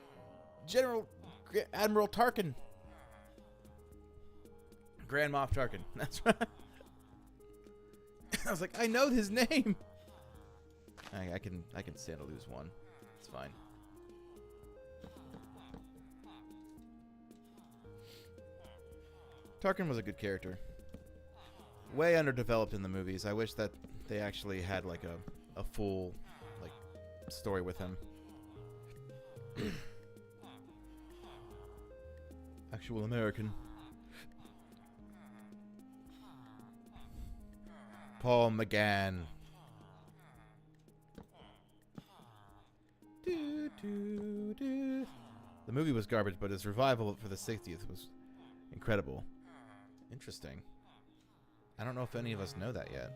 Admiral Tarkin. Grand Moff Tarkin. That's right. I was like, I know his name. I can stand to lose one. It's fine. Tarkin was a good character. Way underdeveloped in the movies. I wish that they actually had like a full like story with him. Actual American. Paul McGann. The movie was garbage, but his revival for the 60th was incredible. Interesting. I don't know if any of us know that yet.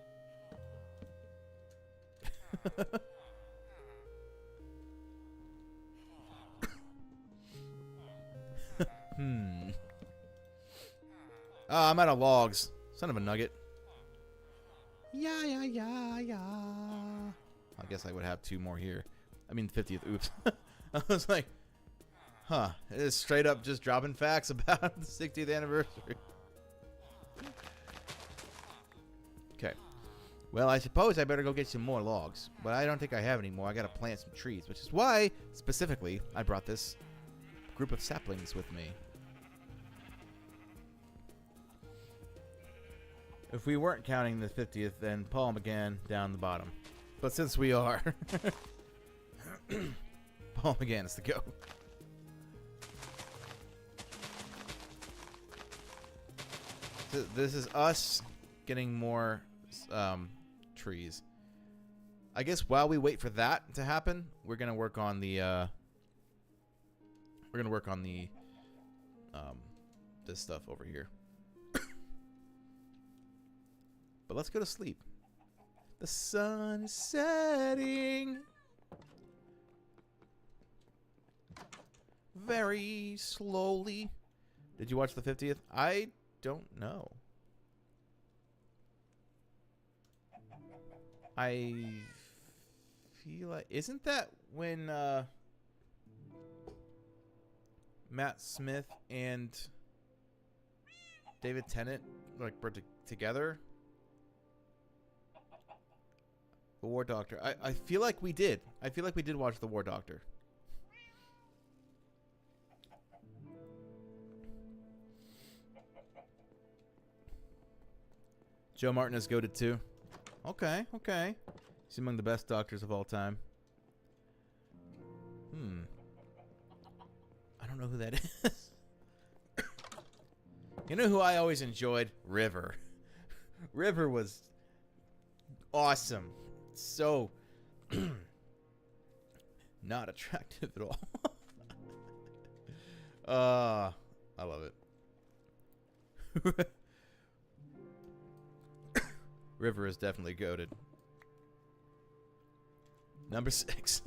Oh, I'm out of logs. Son of a nugget. Yeah. I guess I would have 2 more here. I mean, 50th. Oops. I was like, huh. It is straight up just dropping facts about the 60th anniversary. Okay. Well, I suppose I better go get some more logs. But I don't think I have any more. I gotta plant some trees, which is why, specifically, I brought this group of saplings with me. If we weren't counting the 50th, then Paul McGann down the bottom. But since we are, Paul McGann is the go. So this is us getting more trees. I guess while we wait for that to happen, we're gonna work on the We're gonna work on the this stuff over here. But let's go to sleep. The sun is setting very slowly. Did you watch the 50th? I don't know. I feel like, isn't that when Matt Smith and David Tennant like were together? The War Doctor. I feel like we did. I feel like we did watch The War Doctor. Joe Martin is goated too. Okay, okay. He's among the best doctors of all time. I don't know who that is. You know who I always enjoyed? River. River was awesome. So not attractive at all. I love it. River is definitely goated. Number 6.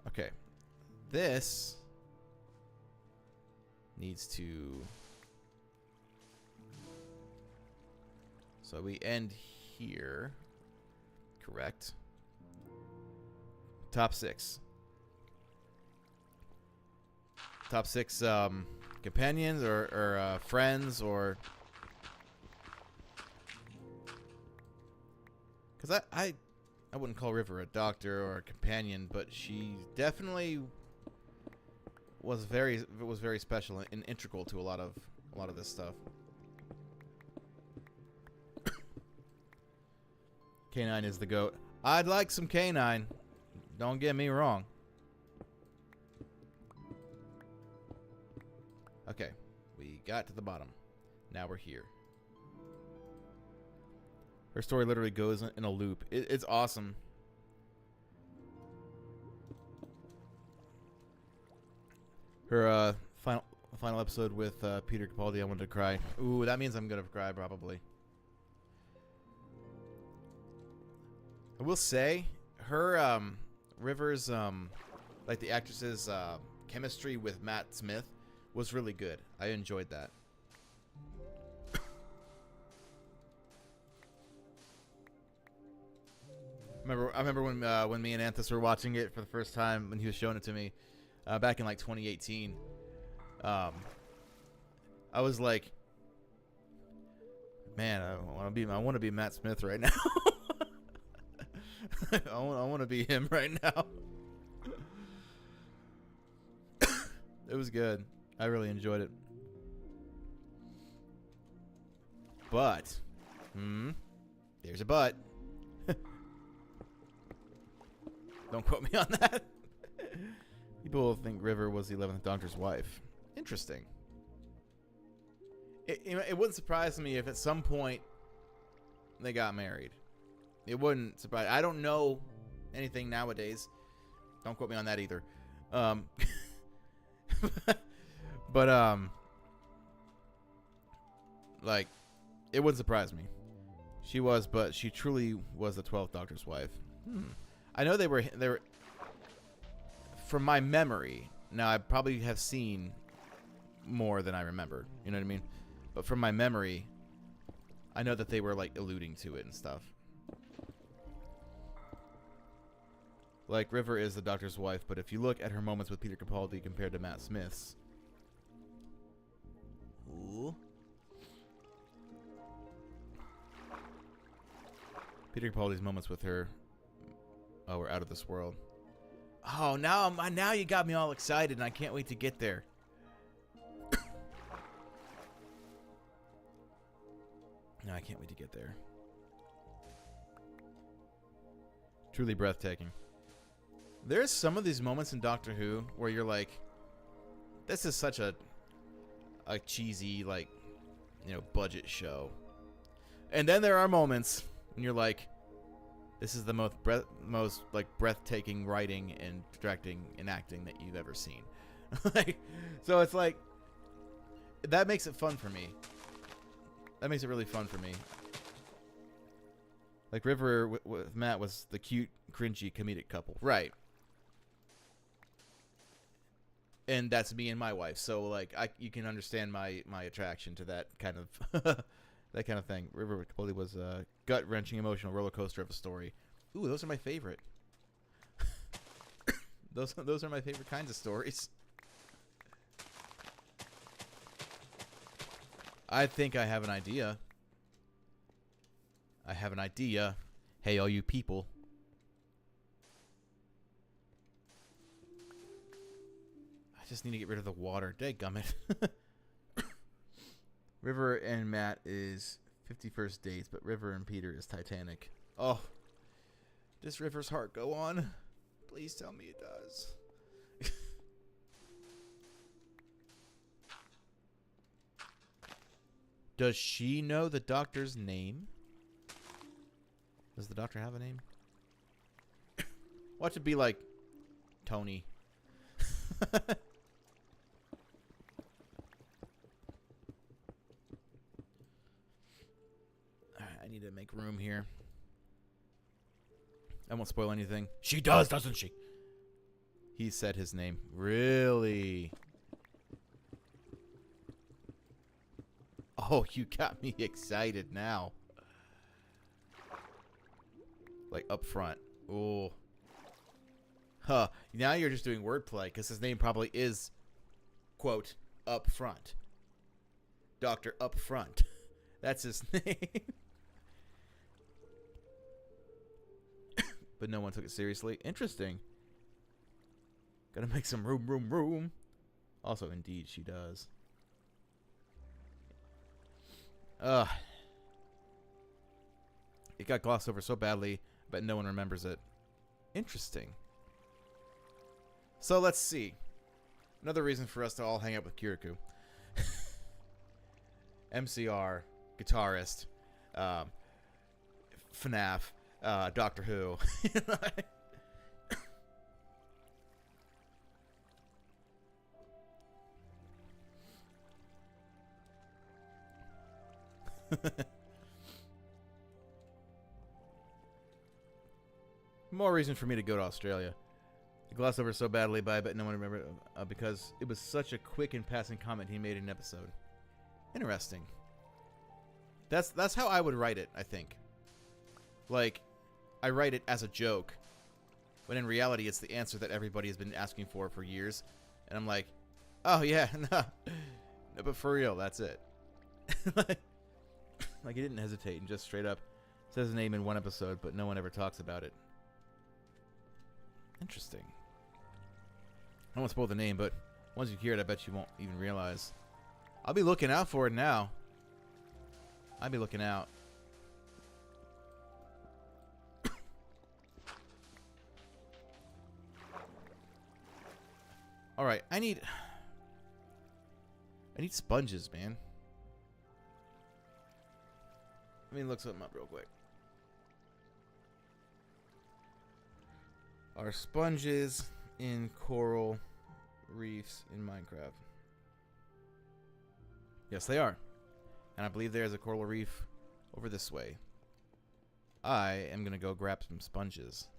Okay. This needs to... So we end here. Correct. Top 6. Top 6 companions or friends or... Because I wouldn't call River a doctor or a companion, but she definitely was very special and integral to a lot of this stuff. K9 is the GOAT. I'd like some K9. Don't get me wrong. Okay, we got to the bottom. Now we're here. Her story literally goes in a loop. It's awesome. Her final episode with Peter Capaldi, I wanted to cry. Ooh, that means I'm gonna cry probably. I will say, her River's like the actress's chemistry with Matt Smith was really good. I enjoyed that. I remember when me and Anthus were watching it for the first time when he was showing it to me back in like 2018. I was like, man, I want to be Matt Smith right now. I want to be him right now. It was good. I really enjoyed it. But, there's a but. Don't quote me on that. People think River was the 11th Doctor's wife. Interesting. It wouldn't surprise me if at some point they got married. It wouldn't surprise. I don't know anything nowadays. Don't quote me on that either. But like, it wouldn't surprise me. She was, but she truly was the 12th Doctor's wife. I know they were from my memory. Now I probably have seen more than I remember. You know what I mean? But from my memory, I know that they were like alluding to it and stuff. Like, River is the Doctor's wife, but if you look at her moments with Peter Capaldi compared to Matt Smith's, ooh. Peter Capaldi's moments with her, oh, we're out of this world. Oh, now you got me all excited, and I can't wait to get there. No, I can't wait to get there. Truly breathtaking. There's some of these moments in Doctor Who where you're like, this is such a cheesy, like, you know, budget show. And then there are moments when you're like, This is the most like breathtaking writing and directing and acting that you've ever seen. Like, so it's like that makes it fun for me. That makes it really fun for me. Like River with Matt was the cute, cringy, comedic couple, right? And that's me and my wife. So like, you can understand my attraction to that kind of that kind of thing. River completely was a gut-wrenching, emotional roller coaster of a story. Ooh, those are my favorite. those are my favorite kinds of stories. I think I have an idea. I have an idea. Hey, all you people. I just need to get rid of the water. Dadgummit. River and Matt is 51st dates, but River and Peter is Titanic. Oh. Does River's heart go on? Please tell me it does. Does she know the doctor's name? Does the doctor have a name? Watch it be like Tony. Alright, I need to make room here. I won't spoil anything. She does, doesn't she? He said his name. Really? Oh, you got me excited now. Like up front. Oh. Huh. Now you're just doing wordplay because his name probably is, quote, up front. Dr. Up Front. That's his name. But no one took it seriously. Interesting. Gotta make some room. Also, indeed, she does. It got glossed over so badly, but no one remembers it. Interesting. So let's see. Another reason for us to all hang out with Kirikou. MCR, guitarist, FNAF, Doctor Who. More reason for me to go to Australia. It glossed over so badly by, but no one remembered because it was such a quick and passing comment he made in an episode. Interesting. That's how I would write it, I think. Like, I write it as a joke, when in reality it's the answer that everybody has been asking for years. And I'm like, oh yeah, no, but for real, that's it. Like he didn't hesitate and just straight up says his name in one episode, but no one ever talks about it. Interesting. I won't spoil the name, but once you hear it, I bet you won't even realize. I'll be looking out for it now. I'll be looking out. Alright, I need sponges, man. Let me look something up real quick. Are sponges in coral reefs in Minecraft? Yes, they are. And I believe there is a coral reef over this way. I am going to go grab some sponges.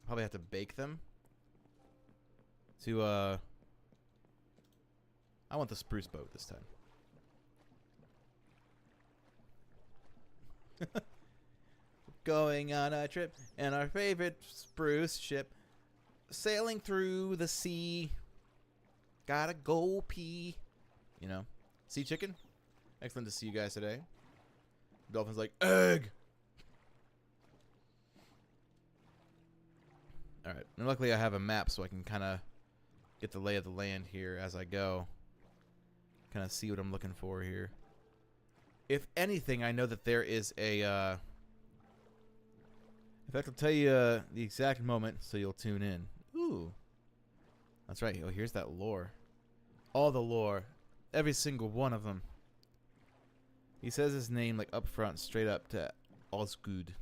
Probably have to bake them. I want the spruce boat this time. Going on a trip in our favorite spruce ship, sailing through the sea. Gotta go pee. You know, sea chicken. Excellent to see you guys today. Dolphin's like egg. All right, and luckily I have a map so I can kind of get the lay of the land here as I go. Kind of see what I'm looking for here. If anything, I know that there is a. In fact, I'll tell you the exact moment so you'll tune in. Ooh. That's right. Oh, here's that lore. All the lore. Every single one of them. He says his name like up front, straight up to Osgood.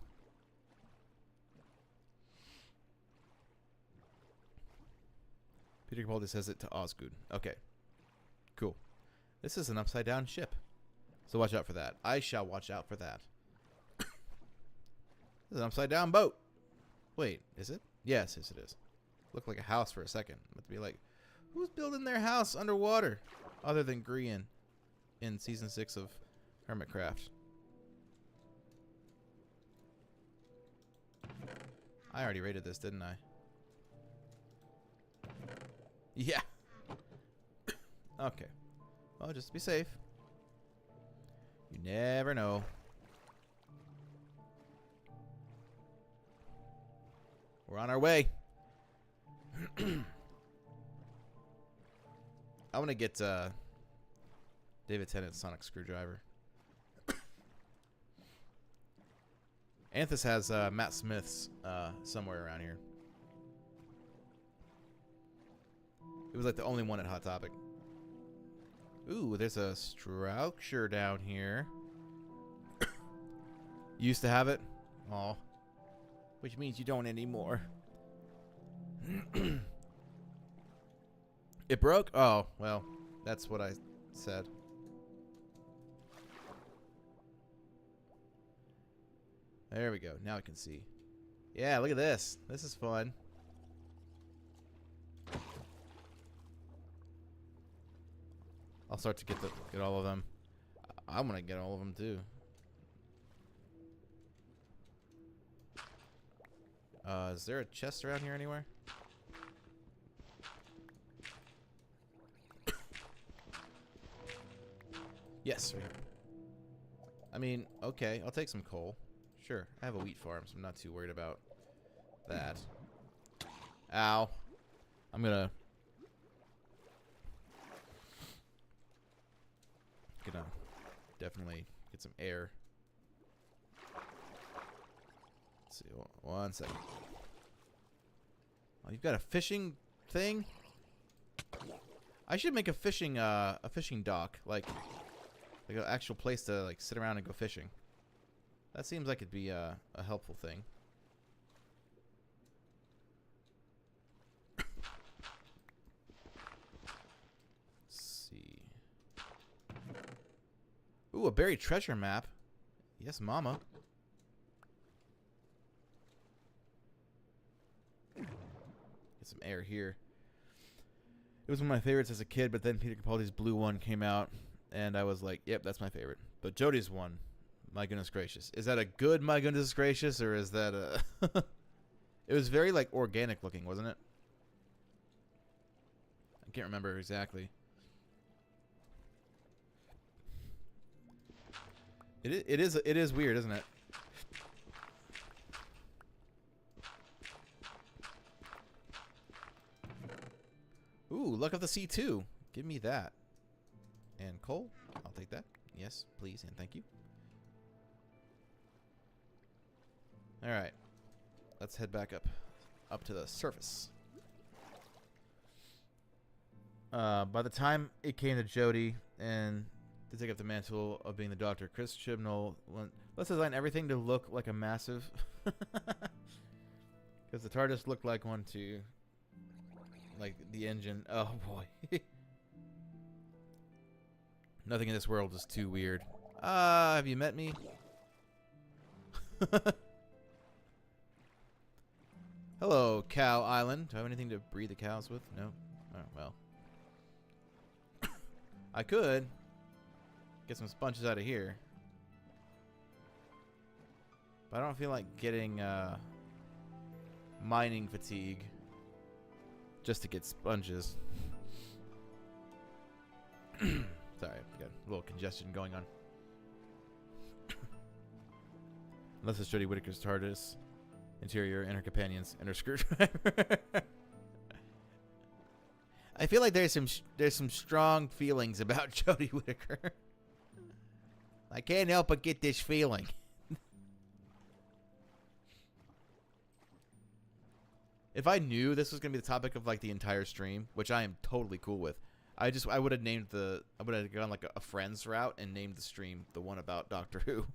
Peter Capaldi says it to Osgood. Okay. Cool. This is an upside down ship. So watch out for that. I shall watch out for that. This is an upside down boat. Wait, is it? Yes, it is. Looked like a house for a second. But to be like, who's building their house underwater? Other than Grian in season 6 of Hermitcraft. I already rated this, didn't I? Yeah. Okay. Well, just be safe. You never know. We're on our way. I want to get David Tennant's sonic screwdriver. Anthus has Matt Smith's somewhere around here. It was like the only one at Hot Topic. Ooh, there's a structure down here. You used to have it? Aw. Which means you don't anymore. It broke? Oh, well, that's what I said. There we go. Now I can see. Yeah, look at this. This is fun. I'll start to get all of them. I'm gonna get all of them too. Is there a chest around here anywhere? Yes, right here. I mean, okay, I'll take some coal. Sure, I have a wheat farm, so I'm not too worried about that. Ow. I'm gonna definitely get some air. Let's see, 1 second. Oh, you've got a fishing thing? I should make a fishing dock, like an actual place to like sit around and go fishing. That seems like it'd be a helpful thing. Let's see. Ooh, a buried treasure map. Yes, mama. Get some air here. It was one of my favorites as a kid, but then Peter Capaldi's blue one came out, and I was like, yep, that's my favorite. But Jodie's one, my goodness gracious. Is that a good my goodness gracious, or is that a... It was very, like, organic looking, wasn't it? I can't remember exactly. It is weird, isn't it? Ooh, Luck of the Sea 2. Give me that. And coal. I'll take that. Yes, please, and thank you. Alright. Let's head back up to the surface. By the time it came to Jodie and to take up the mantle of being the Doctor, Chris Chibnall went, let's design everything to look like a massive... Because the TARDIS looked like one too. Like the engine. Oh boy. Nothing in this world is too weird. Have you met me? Hello, Cow Island. Do I have anything to breed the cows with? No? Oh, well. I could get some sponges out of here. But I don't feel like getting mining fatigue just to get sponges. Sorry, I got a little congestion going on. Unless it's Jodie Whittaker's TARDIS. Interior, and her companions, and her screwdriver. I feel like there's some strong feelings about Jodie Whittaker. I can't help but get this feeling. If I knew this was gonna be the topic of like the entire stream, which I am totally cool with, I would have named I would have gone like a Friends route and named the stream the one about Doctor Who.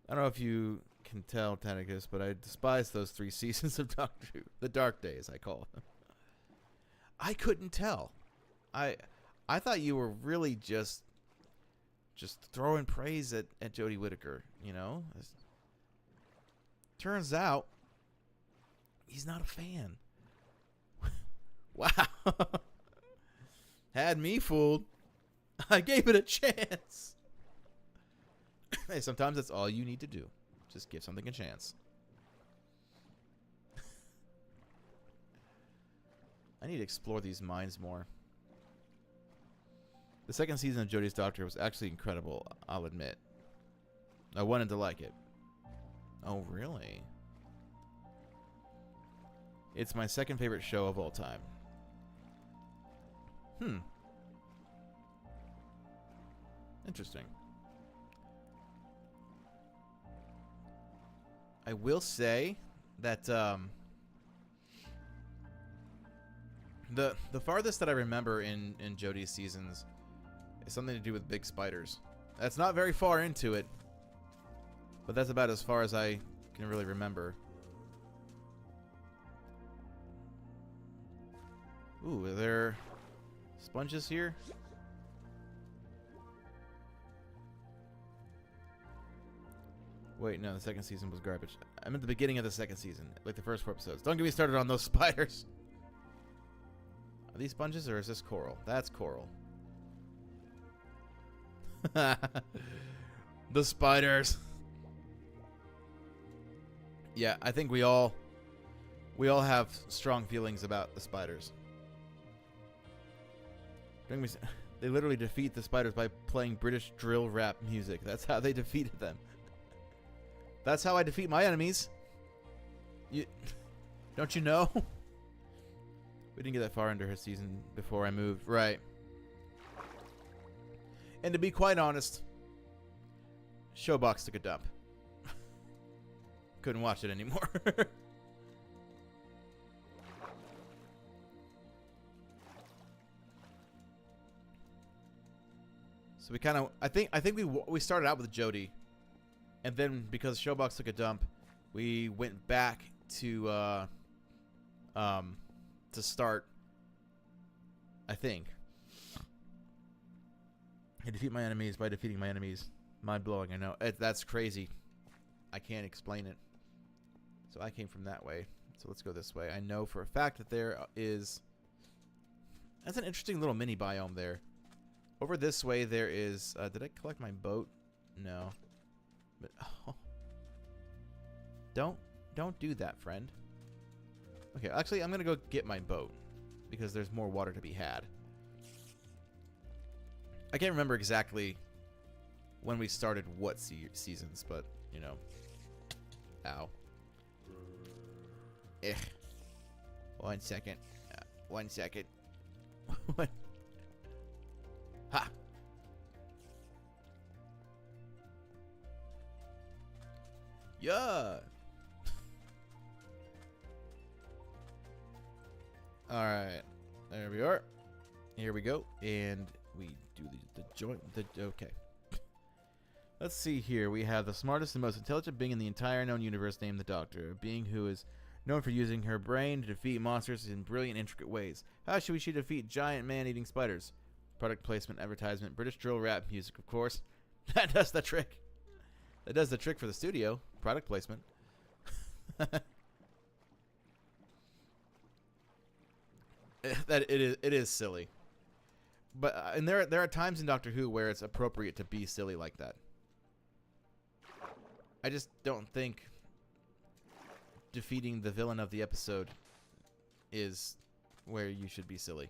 I don't know if you can tell, Teddicus, but I despise those 3 seasons of Doctor Who. The dark days, I call them. I couldn't tell. I thought you were really just throwing praise at Jodie Whittaker, you know? Turns out he's not a fan. Wow. Had me fooled. I gave it a chance. Hey, sometimes that's all you need to do. Just give something a chance. I need to explore these mines more. The second season of Jodie's Doctor was actually incredible, I'll admit. I wanted to like it. Oh, really? It's my second favorite show of all time. Interesting. I will say that the farthest that I remember in Jodie's seasons is something to do with big spiders. That's not very far into it, but that's about as far as I can really remember. Ooh, are there sponges here? Wait, no, the second season was garbage. I'm at the beginning of the second season, like the first 4 episodes. Don't get me started on those spiders. Are these sponges or is this coral? That's coral. The spiders. Yeah, I think we all have strong feelings about the spiders. They literally defeat the spiders by playing British drill rap music. That's how they defeated them. That's how I defeat my enemies. Don't you know? We didn't get that far into her season before I moved. Right. And to be quite honest, Showbox took a dump. Couldn't watch it anymore. So we kind of, I think we started out with Jodie, and then because Showbox took a dump, we went back to start. I think. I defeat my enemies by defeating my enemies. Mind blowing, I know. That's crazy. I can't explain it. So I came from that way. So let's go this way. I know for a fact that there is. That's an interesting little mini biome there. Over this way there is. Did I collect my boat? No. But oh. Don't do that, friend. Okay, actually I'm gonna go get my boat because there's more water to be had. I can't remember exactly when we started what seasons, but you know. Ow. 1 second. 1 second. What? Ha! Yeah. All right. There we are. Here we go, and we do the joint. Okay. Let's see here. We have the smartest and most intelligent being in the entire known universe named the Doctor, a being who is known for using her brain to defeat monsters in brilliant, intricate ways. How should she defeat giant man-eating spiders? Product placement, advertisement, British drill rap music, of course. That does the trick. That does the trick for the studio. Product placement. It is silly. But and there are times in Doctor Who where it's appropriate to be silly like that. I just don't think defeating the villain of the episode is where you should be silly.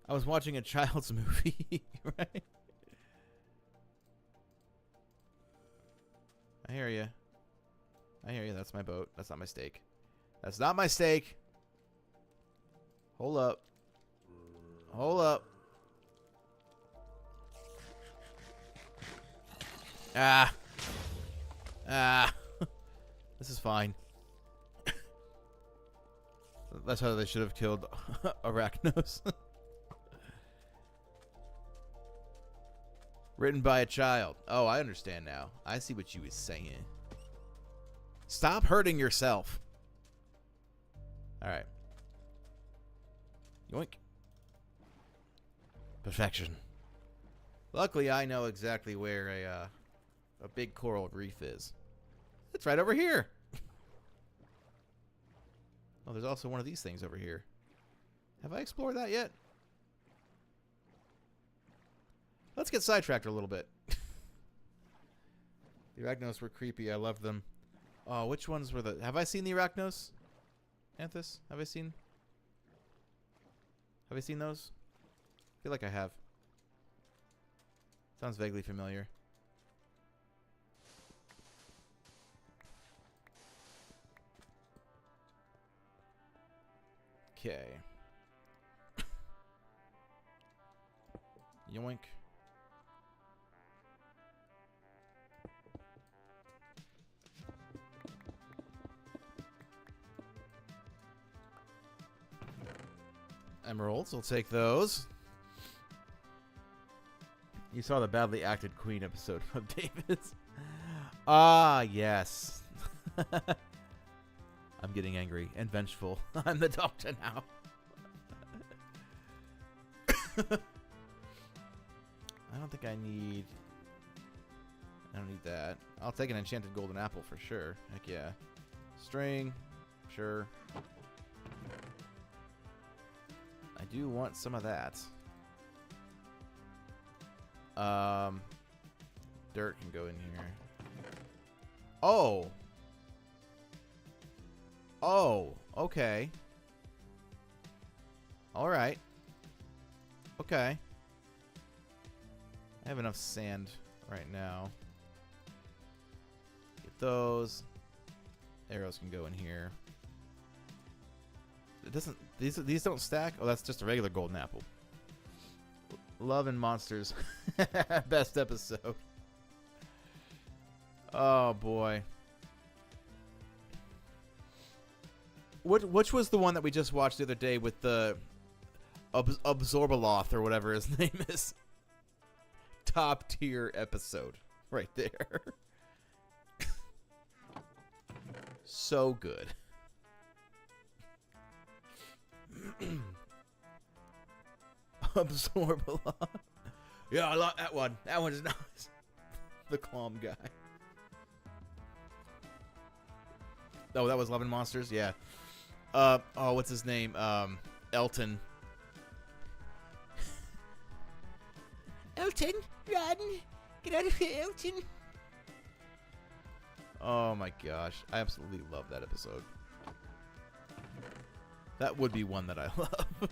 I was watching a child's movie, right? I hear you. I hear you. That's my boat. That's not my steak. That's not my steak. Hold up. Hold up. Ah. Ah. This is fine. That's how they should have killed Arachnos. Written by a child. Oh, I understand now. I see what you was saying. Stop hurting yourself. All right. Yoink. Perfection. Luckily, I know exactly where a big coral reef is. It's right over here. Oh, there's also one of these things over here. Have I explored that yet? Let's get sidetracked a little bit. The Arachnos were creepy. I loved them. Oh, which ones were the... Have I seen the Arachnos? Anthus? Have I seen those? I feel like I have. Sounds vaguely familiar. Okay. Yoink. Emeralds, we'll take those. You saw the badly acted Queen episode of Davis. Ah, yes. I'm getting angry and vengeful. I'm the doctor now. I don't think I need... I don't need that. I'll take an enchanted golden apple for sure. Heck yeah. String. Sure. I do want some of that. Dirt can go in here. Oh! Oh, okay. Alright. Okay. I have enough sand right now. Get those. Arrows can go in here. It doesn't... These don't stack? Oh, that's just a regular golden apple. Love and Monsters. Best episode. Oh, boy. Which was the one that we just watched the other day with the Absorbaloth or whatever his name is? Top tier episode right there. So good. Absorbaloth. Yeah, I like that one. That one's nice. The calm guy. Oh, that was Love and Monsters? Yeah. Oh, what's his name? Elton. Elton, run! Get out of here, Elton! Oh my gosh. I absolutely love that episode. That would be one that I love. I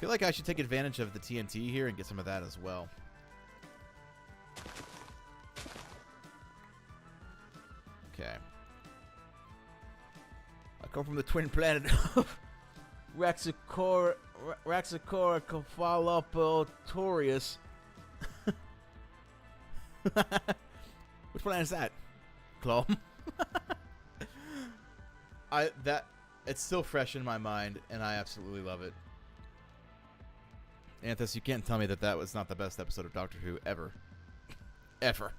feel like I should take advantage of the TNT here and get some of that as well. Okay. I come from the twin planet of Raxacora Cephalopotorius. Which planet is that? Clom. It's still fresh in my mind, and I absolutely love it. Anthus, you can't tell me that was not the best episode of Doctor Who ever. Ever.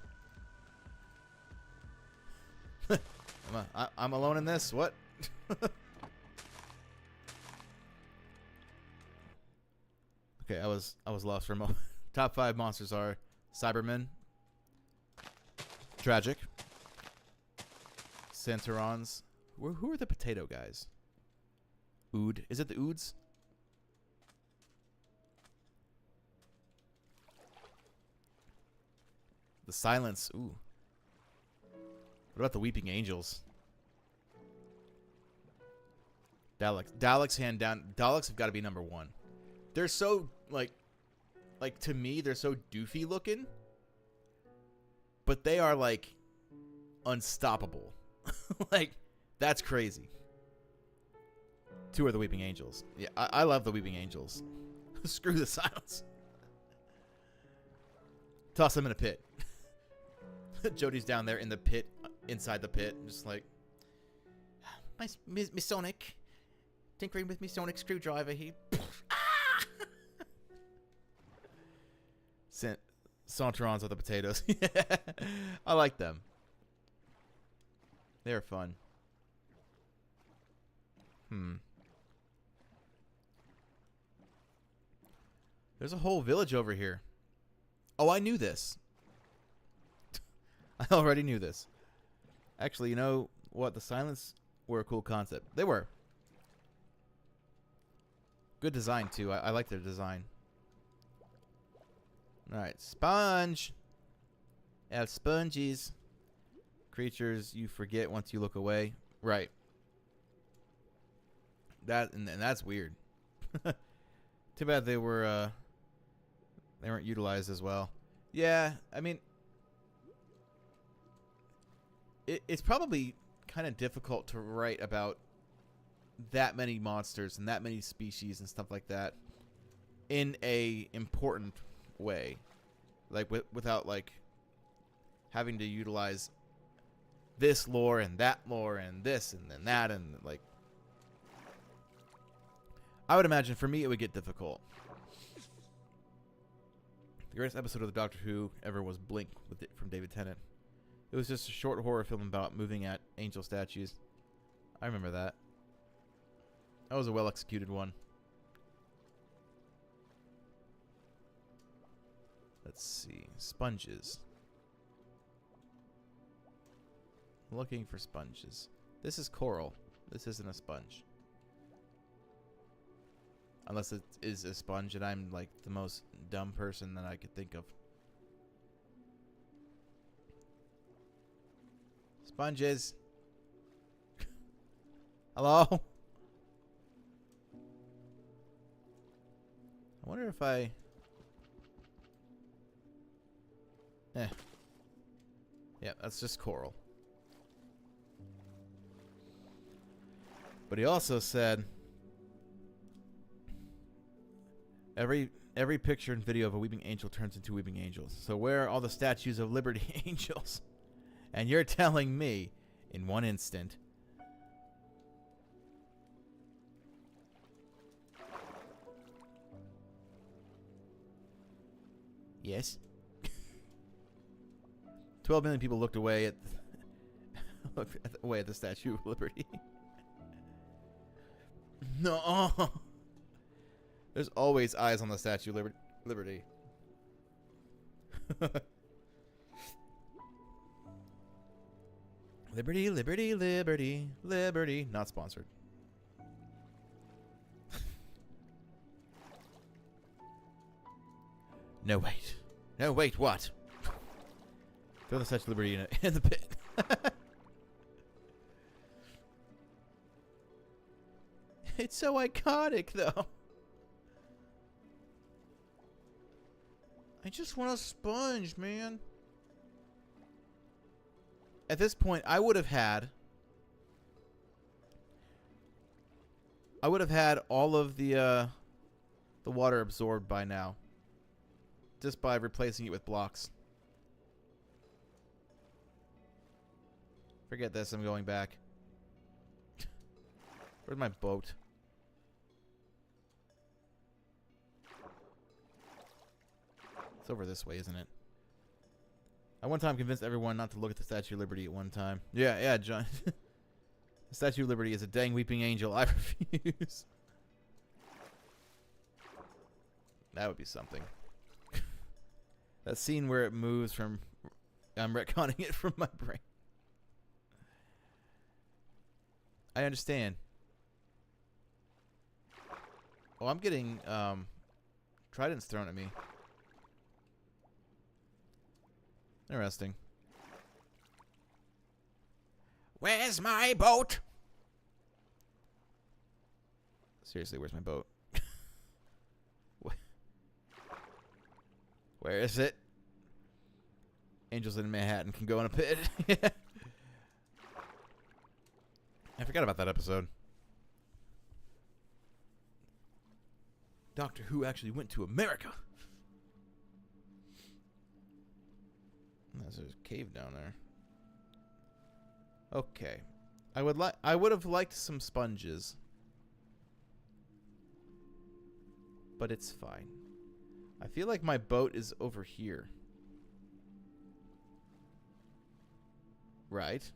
I'm alone in this? What? Okay, I was lost for a moment. Top 5 monsters are Cybermen, Tragic, Centurons. Who are the potato guys? Ood. Is it the Oods? The Silence. Ooh. What about the Weeping Angels? Daleks. Daleks, hand down. Daleks have got to be number 1. They're so, like to me, they're so doofy looking. But they are, like, unstoppable. Like, that's crazy. 2 are the Weeping Angels. Yeah, I love the Weeping Angels. Screw the Silence. Toss them in a pit. Jodie's down there in the pit, inside the pit, just like, my Sonic, tinkering with me Sonic screwdriver. He, Saunterons are the potatoes. I like them. They're fun. There's a whole village over here. Oh, I knew this. I already knew this. Actually, you know what? The silence were a cool concept. They were. Good design, too. I like their design. Alright, sponge. Have sponges. Creatures you forget once you look away. Right. And that's weird. Too bad they weren't utilized as well. Yeah, I mean, it's probably kind of difficult to write about that many monsters and that many species and stuff like that in a important way, like without like having to utilize this lore and that lore and this and then that, and like I would imagine for me it would get difficult. The greatest episode of the Doctor Who ever was Blink from David Tennant. It was just a short horror film about moving at angel statues. I remember that. That was a well-executed one. Let's see. Sponges. Looking for sponges. This is coral. This isn't a sponge. Unless it is a sponge and I'm like the most dumb person that I could think of. Sponges. Hello? I wonder if I... Yeah, that's just coral. But he also said... Every picture and video of a weeping angel turns into weeping angels. So where are all the statues of Liberty angels? And you're telling me, in one instant... Yes? 12 million people looked away at the Statue of Liberty. No! There's always eyes on the Statue of Liberty. Liberty, liberty, liberty, liberty. Not sponsored. No, wait. No, wait, what? Throw the Statue of Liberty in the pit. It's so iconic, though. I just want a sponge, man. At this point, I would have had all of the water absorbed by now, just by replacing it with blocks. Forget this. I'm going back. Where's my boat? It's over this way, isn't it? I one time convinced everyone not to look at the Statue of Liberty at one time. Yeah, John. The Statue of Liberty is a dang weeping angel. I refuse. That would be something. That scene where it moves from... I'm retconning it from my brain. I understand. Oh, I'm getting tridents thrown at me. Interesting. Where's my boat? Seriously, where's my boat? Where is it? Angels in Manhattan can go in a pit. I forgot about that episode. Doctor Who actually went to America. There's a cave down there. Okay. I would have liked some sponges. But it's fine. I feel like my boat is over here. Right.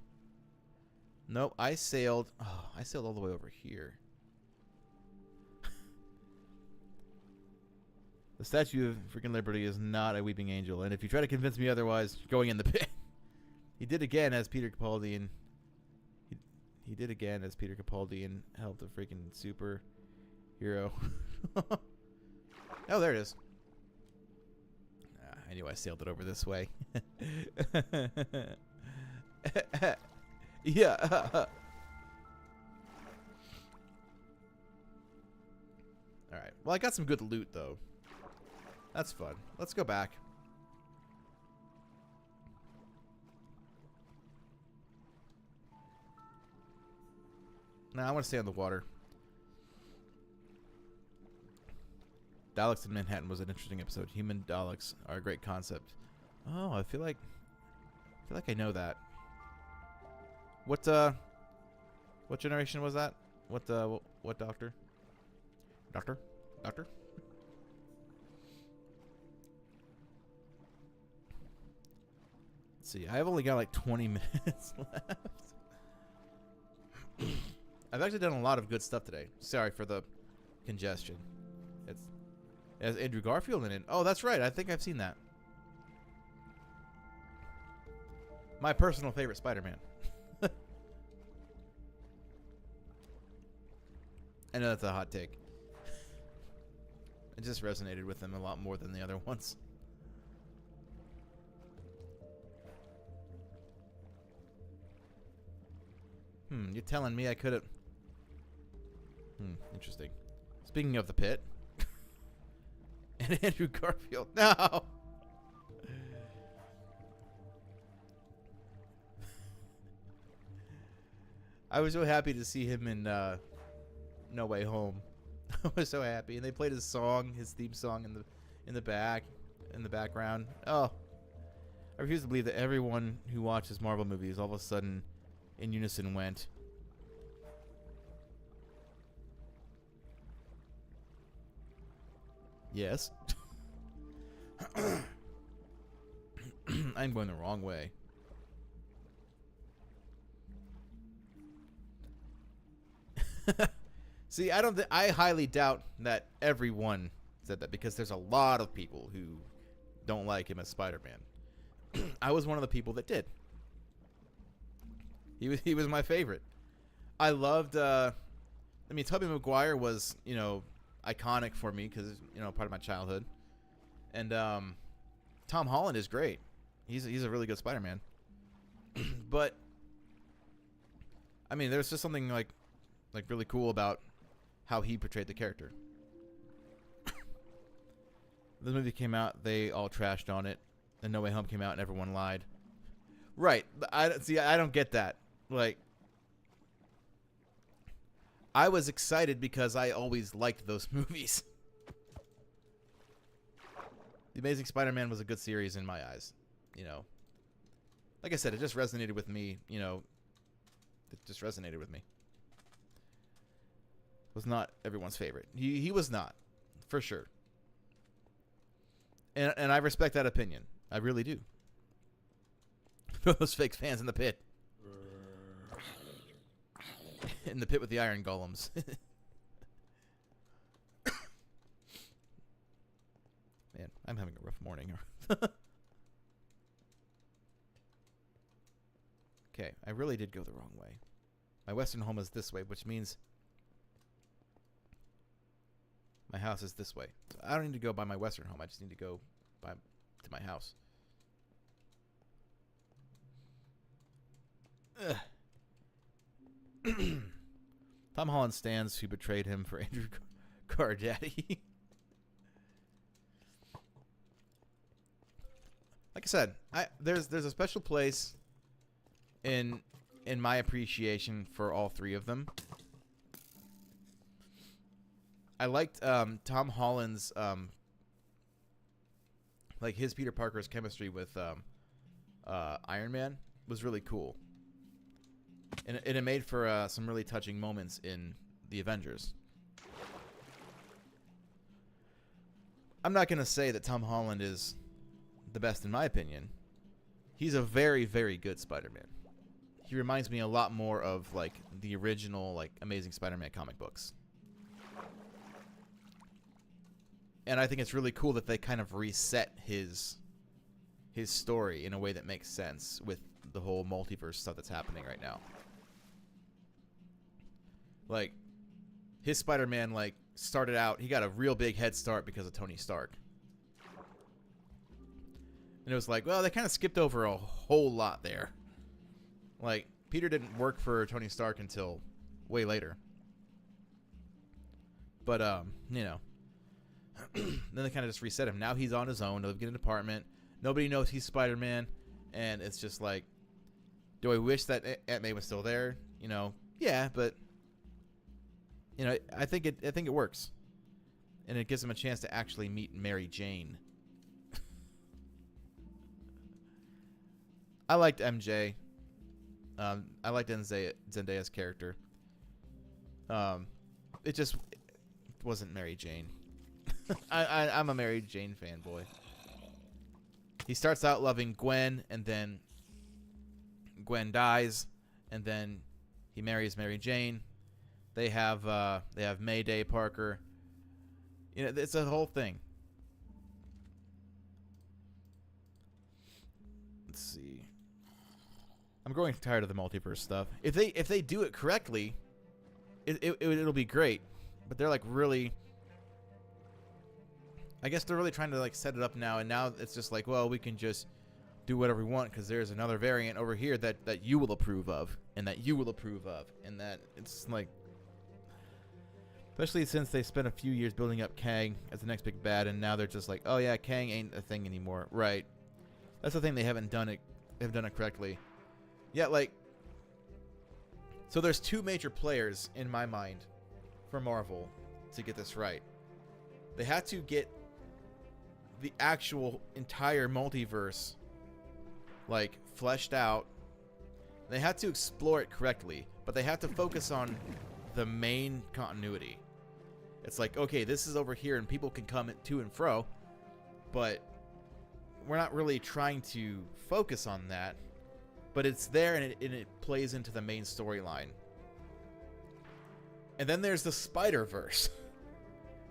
Nope, I sailed. Oh, I sailed all the way over here. The Statue of freaking Liberty is not a weeping angel, and if you try to convince me otherwise, you're going in the pit. He did again as Peter Capaldi, and he did again as Peter Capaldi and helped a freaking superhero. Oh, there it is. I knew I sailed it over this way. Yeah. All right. Well, I got some good loot, though. That's fun. Let's go back. Nah, I want to stay on the water. Daleks in Manhattan was an interesting episode. Human Daleks are a great concept. Oh, I feel like I know that. What generation was that? What doctor? Doctor? Let's see. I've only got like 20 minutes left. I've actually done a lot of good stuff today. Sorry for the congestion. It has Andrew Garfield in it. Oh, that's right. I think I've seen that. My personal favorite Spider-Man. I know that's a hot take. It just resonated with him a lot more than the other ones. You're telling me I could have... Interesting. Speaking of the pit. And Andrew Garfield. No! I was so happy to see him in No Way Home. I was so happy, and they played his song, his theme song, in the background. Oh, I refuse to believe that everyone who watches Marvel movies all of a sudden, in unison, went. Yes. I'm going the wrong way. See, I highly doubt that everyone said that, because there's a lot of people who don't like him as Spider-Man. I was one of the people that did. He was my favorite. I loved Tobey Maguire was, iconic for me because, part of my childhood. And Tom Holland is great. He's a really good Spider-Man. But I mean, there's just something like really cool about how he portrayed the character. The movie came out, they all trashed on it. Then No Way Home came out and everyone lied. Right. I don't get that. Like, I was excited because I always liked those movies. The Amazing Spider-Man was a good series in my eyes. Like I said, it just resonated with me. It just resonated with me. Was not everyone's favorite. He was not, for sure. And I respect that opinion. I really do. Those fake fans in the pit. In the pit with the iron golems. Man, I'm having a rough morning. Okay, I really did go the wrong way. My western home is this way, which means my house is this way. So I don't need to go by my western home. I just need to go to my house. Tom Holland stands who betrayed him for Andrew Daddy. Like I said, there's a special place in my appreciation for all three of them. I liked Tom Holland's his Peter Parker's chemistry with Iron Man was really cool. And it made for some really touching moments in the Avengers. I'm not going to say that Tom Holland is the best in my opinion. He's a very, very good Spider-Man. he reminds me a lot more of like the original like Amazing Spider-Man comic books. And I think it's really cool that they kind of reset his story in a way that makes sense with the whole multiverse stuff that's happening right now. Like, his Spider-Man, like, started out, he got a real big head start because of Tony Stark. And it was like, well, they kind of skipped over a whole lot there. Like, Peter didn't work for Tony Stark until way later. But, you know. Then they kind of just reset him. Now he's on his own. They'll get an apartment. Nobody knows he's Spider-Man. And it's just like, do I wish that Aunt May was still there? You know, yeah, but, you know, I think it works. And it gives him a chance to actually meet Mary Jane. I liked MJ. I liked Zendaya's character. It just wasn't Mary Jane. I'm a Mary Jane fanboy. He starts out loving Gwen, and then Gwen dies, and then he marries Mary Jane. They have Mayday Parker. You know, it's a whole thing. Let's see. I'm growing tired of the multiverse stuff. If they do it correctly, it'll be great. But they're like really, I guess they're really trying to like set it up now, and now it's just like, well, we can just do whatever we want because there's another variant over here that you will approve of, and that you will approve of, and that it's like, especially since they spent a few years building up Kang as the next big bad, and now they're just like, oh yeah, Kang ain't a thing anymore, right? That's the thing, they haven't done it correctly. Yeah, like, so there's two major players in my mind for Marvel to get this right. They had to get the actual entire multiverse like fleshed out. They had to explore it correctly, but they had to focus on the main continuity. It's like, okay, this is over here and people can come to and fro, but we're not really trying to focus on that. But it's there, and it plays into the main storyline. And then there's the Spider-Verse,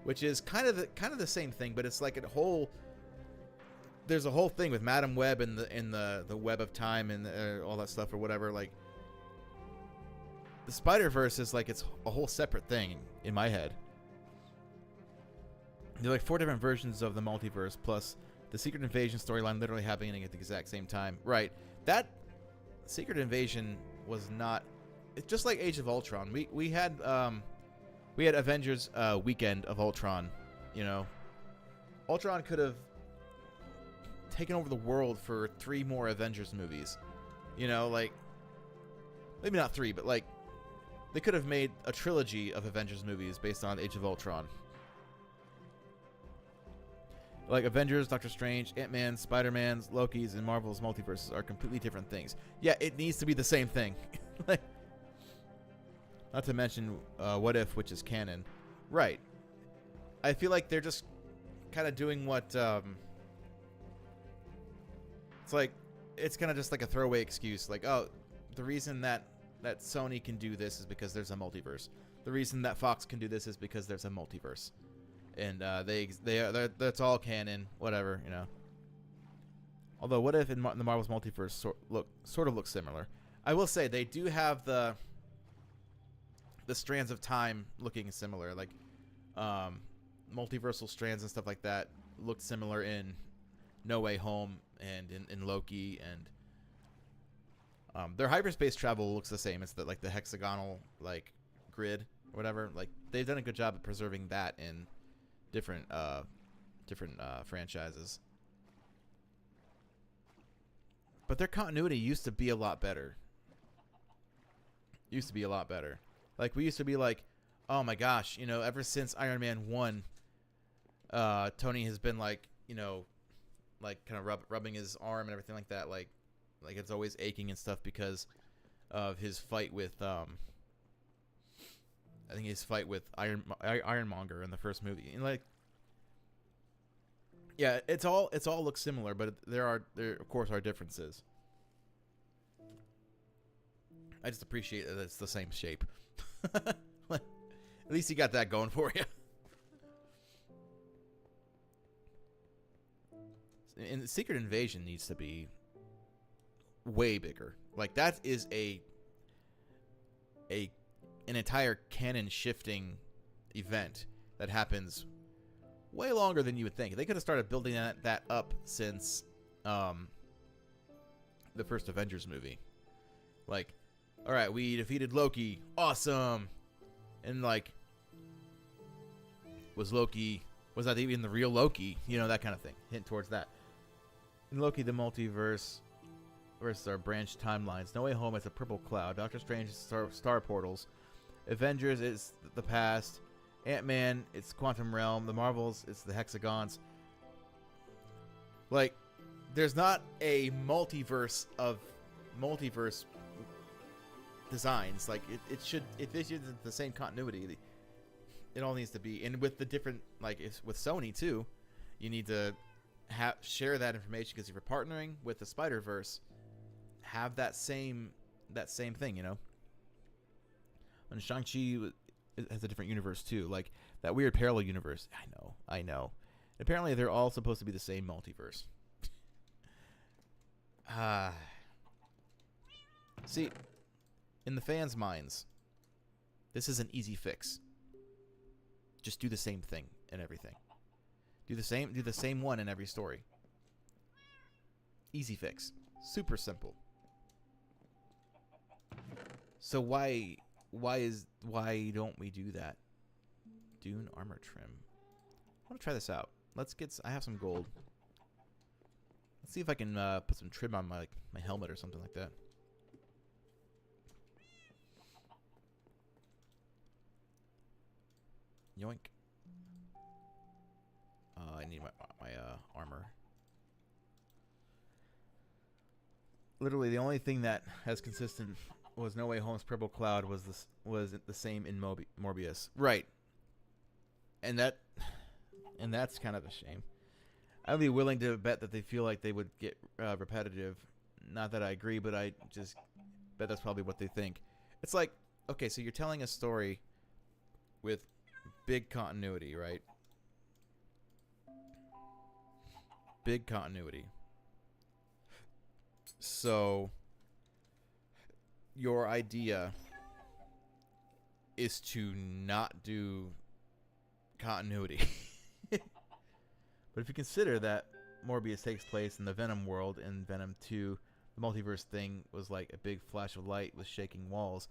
which is kind of the same thing, but it's like a whole. There's a whole thing with Madam Web and the web of time and all that stuff or whatever. Like, the Spider-Verse is like it's a whole separate thing in my head. There are like 4 different versions of the multiverse, plus the Secret Invasion storyline literally happening at the exact same time. Right. That Secret Invasion was not. It's just like Age of Ultron. We had Avengers Weekend of Ultron. You know, Ultron could have taken over the world for 3 more Avengers movies. You know, like, maybe not 3, but like they could have made a trilogy of Avengers movies based on Age of Ultron. Like Avengers, Doctor Strange, Ant-Man, Spider-Man's, Loki's, and Marvel's multiverses are completely different things. Yeah, it needs to be the same thing. Like, not to mention What If, which is canon. Right. I feel like they're just kind of doing what... it's like, it's kind of just like a throwaway excuse. Like, oh, the reason that Sony can do this is because there's a multiverse. The reason that Fox can do this is because there's a multiverse. And that's all canon, whatever, you know. Although, What If in the Marvel's multiverse sort of looks similar. I will say they do have the strands of time looking similar, like multiversal strands and stuff like that looked similar in No Way Home and in Loki, and their hyperspace travel looks the same. It's the hexagonal like grid or whatever. Like, they've done a good job of preserving that in different franchises. But their continuity used to be a lot better. Like, we used to be like, oh my gosh, you know, ever since Iron Man 1, Tony has been like, you know, like kind of rubbing his arm and everything like that. Like it's always aching and stuff because of his fight with, I think his fight with Ironmonger in the first movie. And like, yeah, it's all looks similar, but there of course are differences. I just appreciate that it's the same shape. At least you got that going for you. And Secret Invasion needs to be way bigger. Like, that is an entire canon shifting event that happens way longer than you would think. They could have started building that up since the first Avengers movie. Like, all right, we defeated Loki, awesome, and like, was that even the real Loki? You know, that kind of thing. Hint towards that. In Loki, the multiverse versus our branch timelines. No Way Home is a purple cloud. Doctor Strange is star portals. Avengers is the past. Ant-Man, it's quantum realm. The Marvels, it's the hexagons. Like, there's not a multiverse designs. Like, it should, if it's the same continuity, it all needs to be. And with the different, like, with Sony too, you need to share that information, because if you're partnering with the Spider-Verse, have that same thing, you know. And Shang-Chi has a different universe too, like that weird parallel universe. I know. Apparently, they're all supposed to be the same multiverse. See, in the fans' minds, this is an easy fix. Just do the same thing in everything. Do the same one in every story. Easy fix. Super simple. So why don't we do that? Dune armor trim. I want to try this out. I have some gold. Let's see if I can put some trim on my helmet or something like that. Yoink. I need my armor. Literally, the only thing that has consistent was No Way Home's purple cloud was the same in Morbius, right? And that's kind of a shame. I'd be willing to bet that they feel like they would get repetitive. Not that I agree, but I just bet that's probably what they think. It's like, okay, so you're telling a story with big continuity, right? Big continuity. So your idea is to not do continuity. But if you consider that Morbius takes place in the Venom world, in Venom 2, the multiverse thing was like a big flash of light with shaking walls.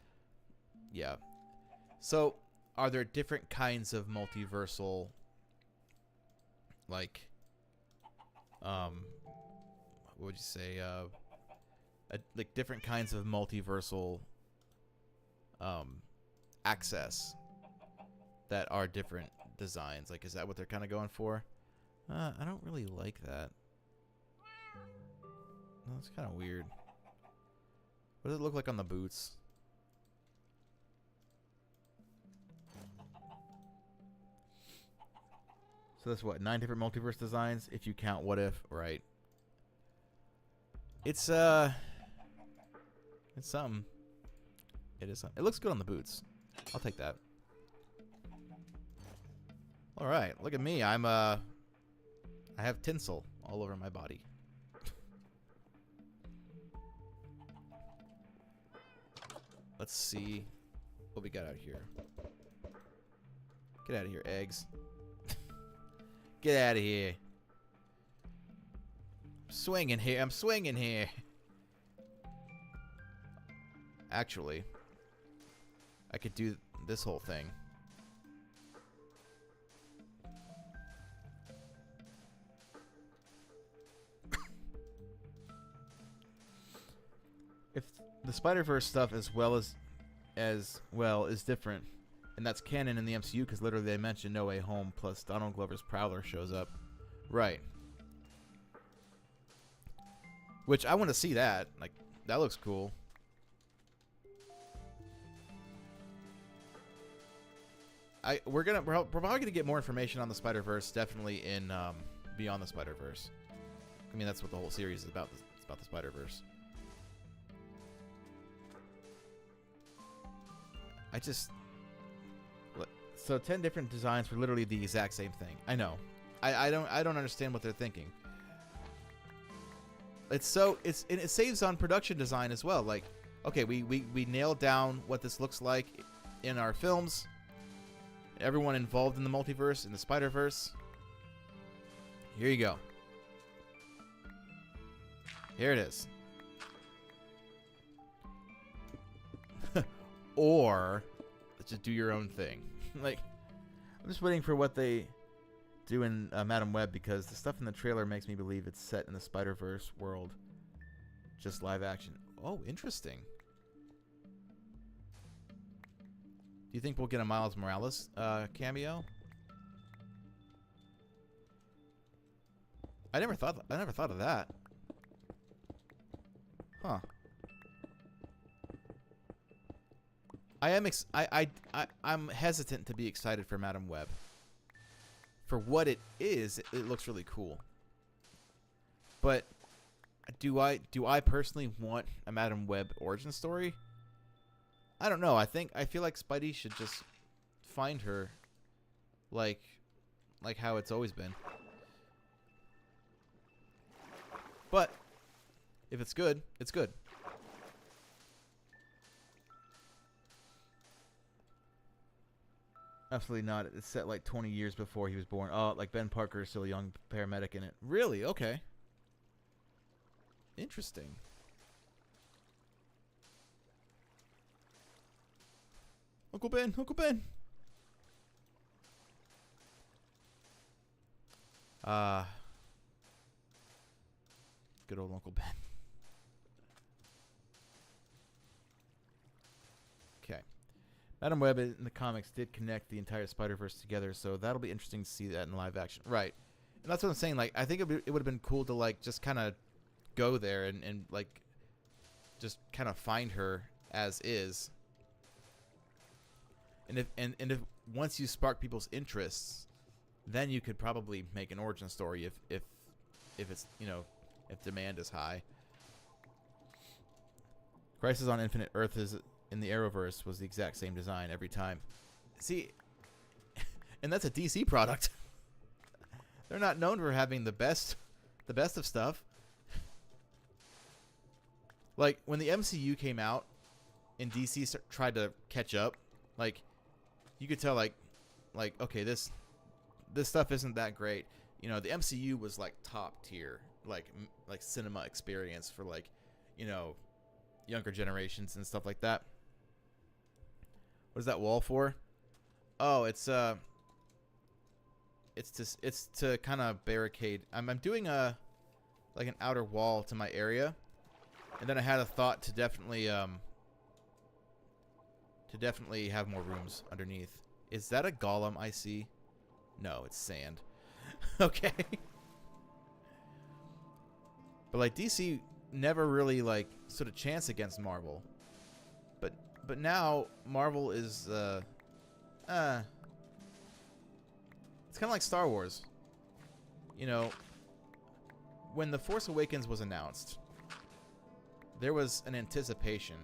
Yeah. So, are there different kinds of multiversal, like, what would you say, like different kinds of multiversal access that are different designs? Like, is that what they're kind of going for? I don't really like that. That's kind of weird. What does it look like on the boots? So that's what, 9 different multiverse designs if you count What If, right? It's something. It is something. It looks good on the boots. I'll take that. All right, look at me. I have tinsel all over my body. Let's see what we got out here. Get out of here, eggs. Get out of here. Swinging here. I'm swinging here. Actually, I could do this whole thing. If the Spider-Verse stuff as well is different, and that's canon in the MCU, because literally they mentioned No Way Home plus Donald Glover's Prowler shows up. Right. Which I want to see that. Like, that looks cool. We're probably gonna get more information on the Spider-Verse definitely in Beyond the Spider-Verse. I mean, that's what the whole series is about. It's about the Spider-Verse. I just... So 10 different designs for literally the exact same thing. I know. I don't understand what they're thinking. It saves on production design as well. Like, okay, we nailed down what this looks like in our films. Everyone involved in the multiverse, in the Spider-Verse. Here you go. Here it is. Or just do your own thing. Like, I'm just waiting for what they do in Madam Web, because the stuff in the trailer makes me believe it's set in the Spider-Verse world. Just live action. Oh, interesting. Do you think we'll get a Miles Morales cameo? I never thought of that. Huh. I'm hesitant to be excited for Madam Web. For what it is, it looks really cool. But do I personally want a Madam Web origin story? I don't know. I feel like Spidey should just find her like how it's always been. But if it's good, it's good. Absolutely not. It's set like 20 years before he was born. Oh, like Ben Parker is still a young paramedic in it. Really? Okay. Interesting. Uncle Ben, Uncle Ben. Good old Uncle Ben. Okay. Madam Web in the comics did connect the entire Spider-Verse together, so that'll be interesting to see that in live action. Right. And that's what I'm saying. Like, I think it would have been cool to, like, just kind of go there and, like, just kind of find her as is. And if once you spark people's interests, then you could probably make an origin story if it's, you know, if demand is high. Crisis on Infinite Earth is in the Arrowverse was the exact same design every time. See, and that's a DC product. They're not known for having the best of stuff. Like when the MCU came out and DC tried to catch up, like you could tell like okay, this stuff isn't that great. You know, the MCU was like top tier, like cinema experience for, like, you know, younger generations and stuff like that. What is that wall for? Oh, it's to kind of barricade. I'm doing an outer wall to my area, and then I had a thought to definitely have more rooms underneath. Is that a golem I see? No, it's sand. Okay. But like DC never really like stood a chance against Marvel. But now Marvel is it's kind of like Star Wars. You know, when The Force Awakens was announced, there was an anticipation,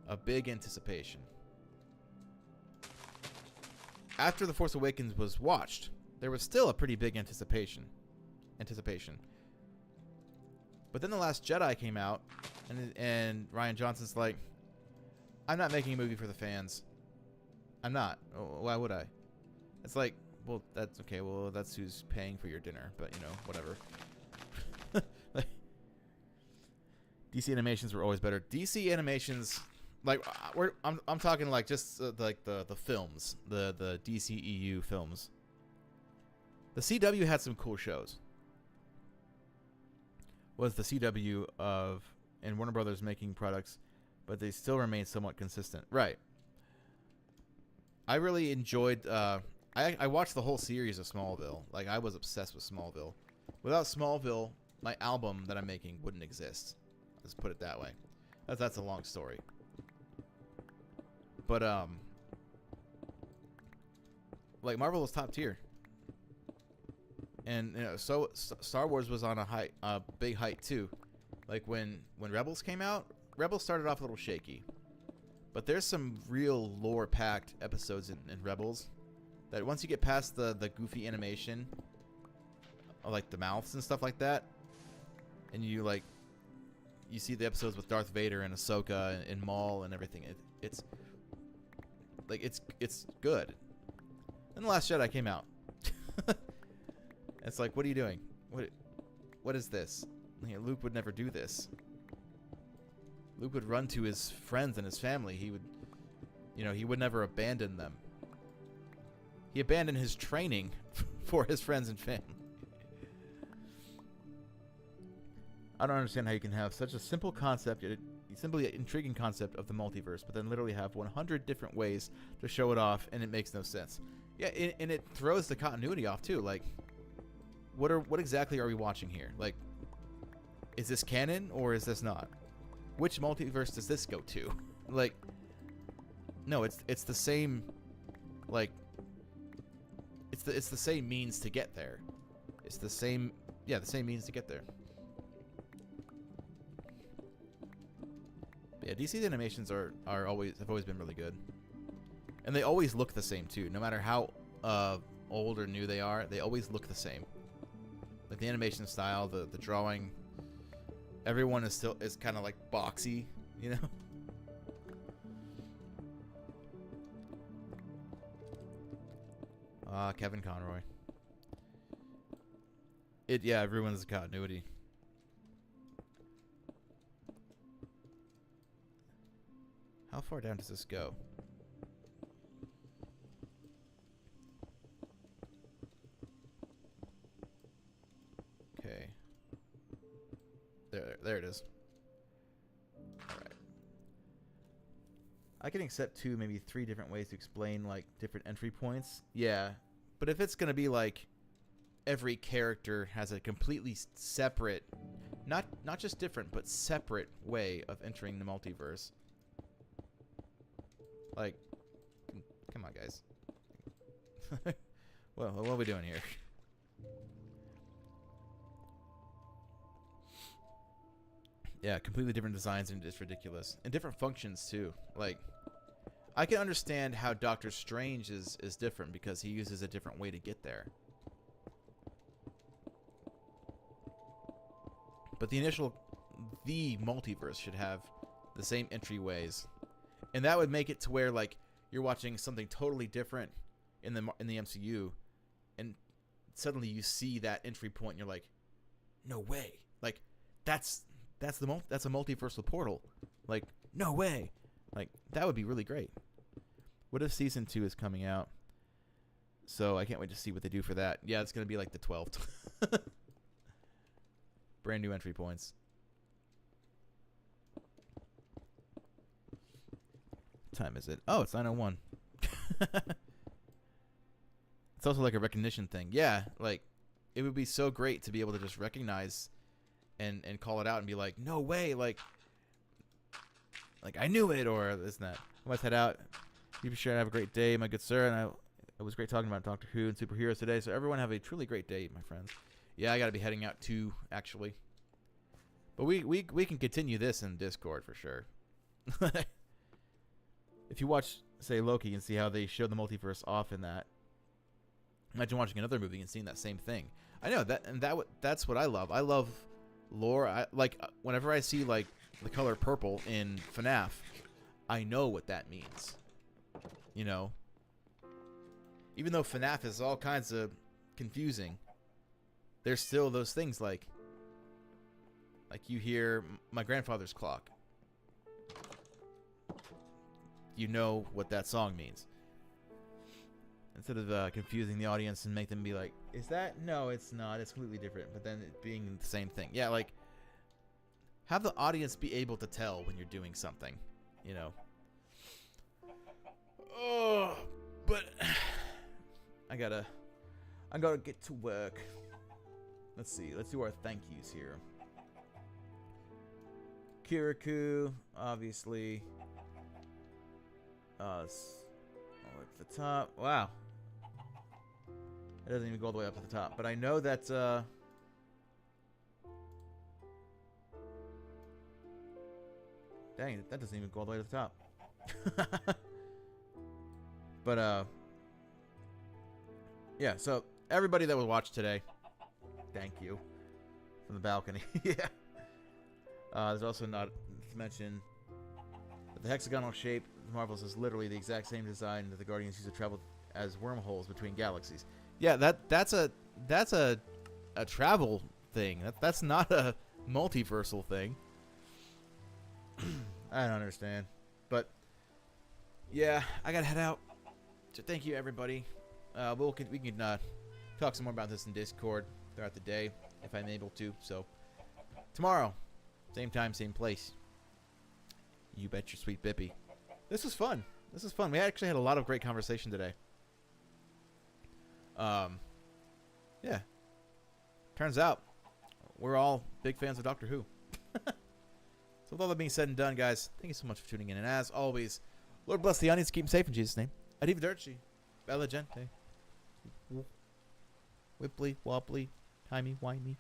a big anticipation. After The Force Awakens was watched, there was still a pretty big anticipation. But then The Last Jedi came out, and Rian Johnson's like, I'm not making a movie for the fans. I'm not. Why would I? It's like, well, that's okay. Well, that's who's paying for your dinner. But, you know, whatever. Like, DC animations were always better. DC animations, like, I'm talking like just like the films, the DCEU films. The CW had some cool shows. Was the CW and Warner Brothers making products, but they still remain somewhat consistent. Right. I really enjoyed... I watched the whole series of Smallville. Like, I was obsessed with Smallville. Without Smallville, my album that I'm making wouldn't exist. Let's put it that way. That's a long story. But, like, Marvel was top tier. And, you know, so Star Wars was on a big height, too. Like, when Rebels came out, Rebels started off a little shaky. But there's some real lore-packed episodes in Rebels that once you get past the goofy animation, like the mouths and stuff like that, and you see the episodes with Darth Vader and Ahsoka and Maul and everything, it's good. Then The Last Jedi came out. It's like, what are you doing? What is this? You know, Luke would never do this. Luke would run to his friends and his family. He would, he would never abandon them. He abandoned his training for his friends and family. I don't understand how you can have such a simple concept, simply intriguing concept of the multiverse, but then literally have 100 different ways to show it off, and it makes no sense. Yeah, and it throws the continuity off too. Like, what exactly are we watching here? Like, is this canon or is this not? Which multiverse does this go to? Like, no, it's the same. Like, it's the same means to get there. It's the same, the same means to get there. But yeah, DC's animations have always been really good, and they always look the same too. No matter how old or new they are, they always look the same. Like the animation style, the drawing, everyone is kind of like boxy, you know. Kevin Conroy. It ruins the continuity. How far down does this go? Okay. There it is. Alright. I can accept 2, maybe 3 different ways to explain, like, different entry points. Yeah. But if it's gonna be, like, every character has a completely separate, not just different, but separate way of entering the multiverse. Like, come on, guys. Well, what are we doing here? Yeah, completely different designs, and it's ridiculous. And different functions, too. Like, I can understand how Doctor Strange is different, because he uses a different way to get there. But the multiverse should have the same entryways. And that would make it to where, like, you're watching something totally different in the MCU, and suddenly you see that entry point, and you're like, no way! Like, that's a multiversal portal. Like, no way! Like, that would be really great. What if season 2 is coming out? So I can't wait to see what they do for that. Yeah, it's gonna be like the 12th. Brand new entry points. Time is it? Oh, it's 9:01. It's also like a recognition thing. Yeah, like, it would be so great to be able to just recognize and call it out and be like, no way, like I knew it, or this and that. I must head out. You be sure to have a great day, my good sir. And it was great talking about Doctor Who and superheroes today. So everyone have a truly great day, my friends. Yeah, I gotta be heading out too, actually. But we can continue this in Discord for sure. If you watch, say, Loki and see how they showed the multiverse off in that, imagine watching another movie and seeing that same thing. I know that, and that's what I love. I love lore. Whenever I see, like, the color purple in FNAF, I know what that means. You know, even though FNAF is all kinds of confusing, there's still those things like you hear my grandfather's clock. You know what that song means. Instead of confusing the audience and make them be like, is that? No, it's not. It's completely different. But then it being the same thing. Yeah, like, have the audience be able to tell when you're doing something, you know. Oh, but I gotta get to work. Let's see. Let's do our thank yous here. Kirikou, obviously. It's the top. Wow. It doesn't even go all the way up to the top. But I know that, dang, that doesn't even go all the way to the top. But yeah. So everybody that was watched today, thank you from the balcony. Yeah. There's also not to mention that the hexagonal shape of Marvels is literally the exact same design that the Guardians use to travel as wormholes between galaxies. Yeah, that's a travel thing. That's not a multiversal thing. I don't understand, but yeah, I gotta head out. So thank you, everybody. We can talk some more about this in Discord throughout the day if I'm able to. So tomorrow, same time, same place. You bet your sweet Bippy. This was fun. We actually had a lot of great conversation today. Yeah. Turns out we're all big fans of Doctor Who. So with all that being said and done, guys, thank you so much for tuning in. And as always, Lord bless the audience. Keep them safe in Jesus' name. Arrivederci. Bella gente. Whipply, wobbly, timey, wimey.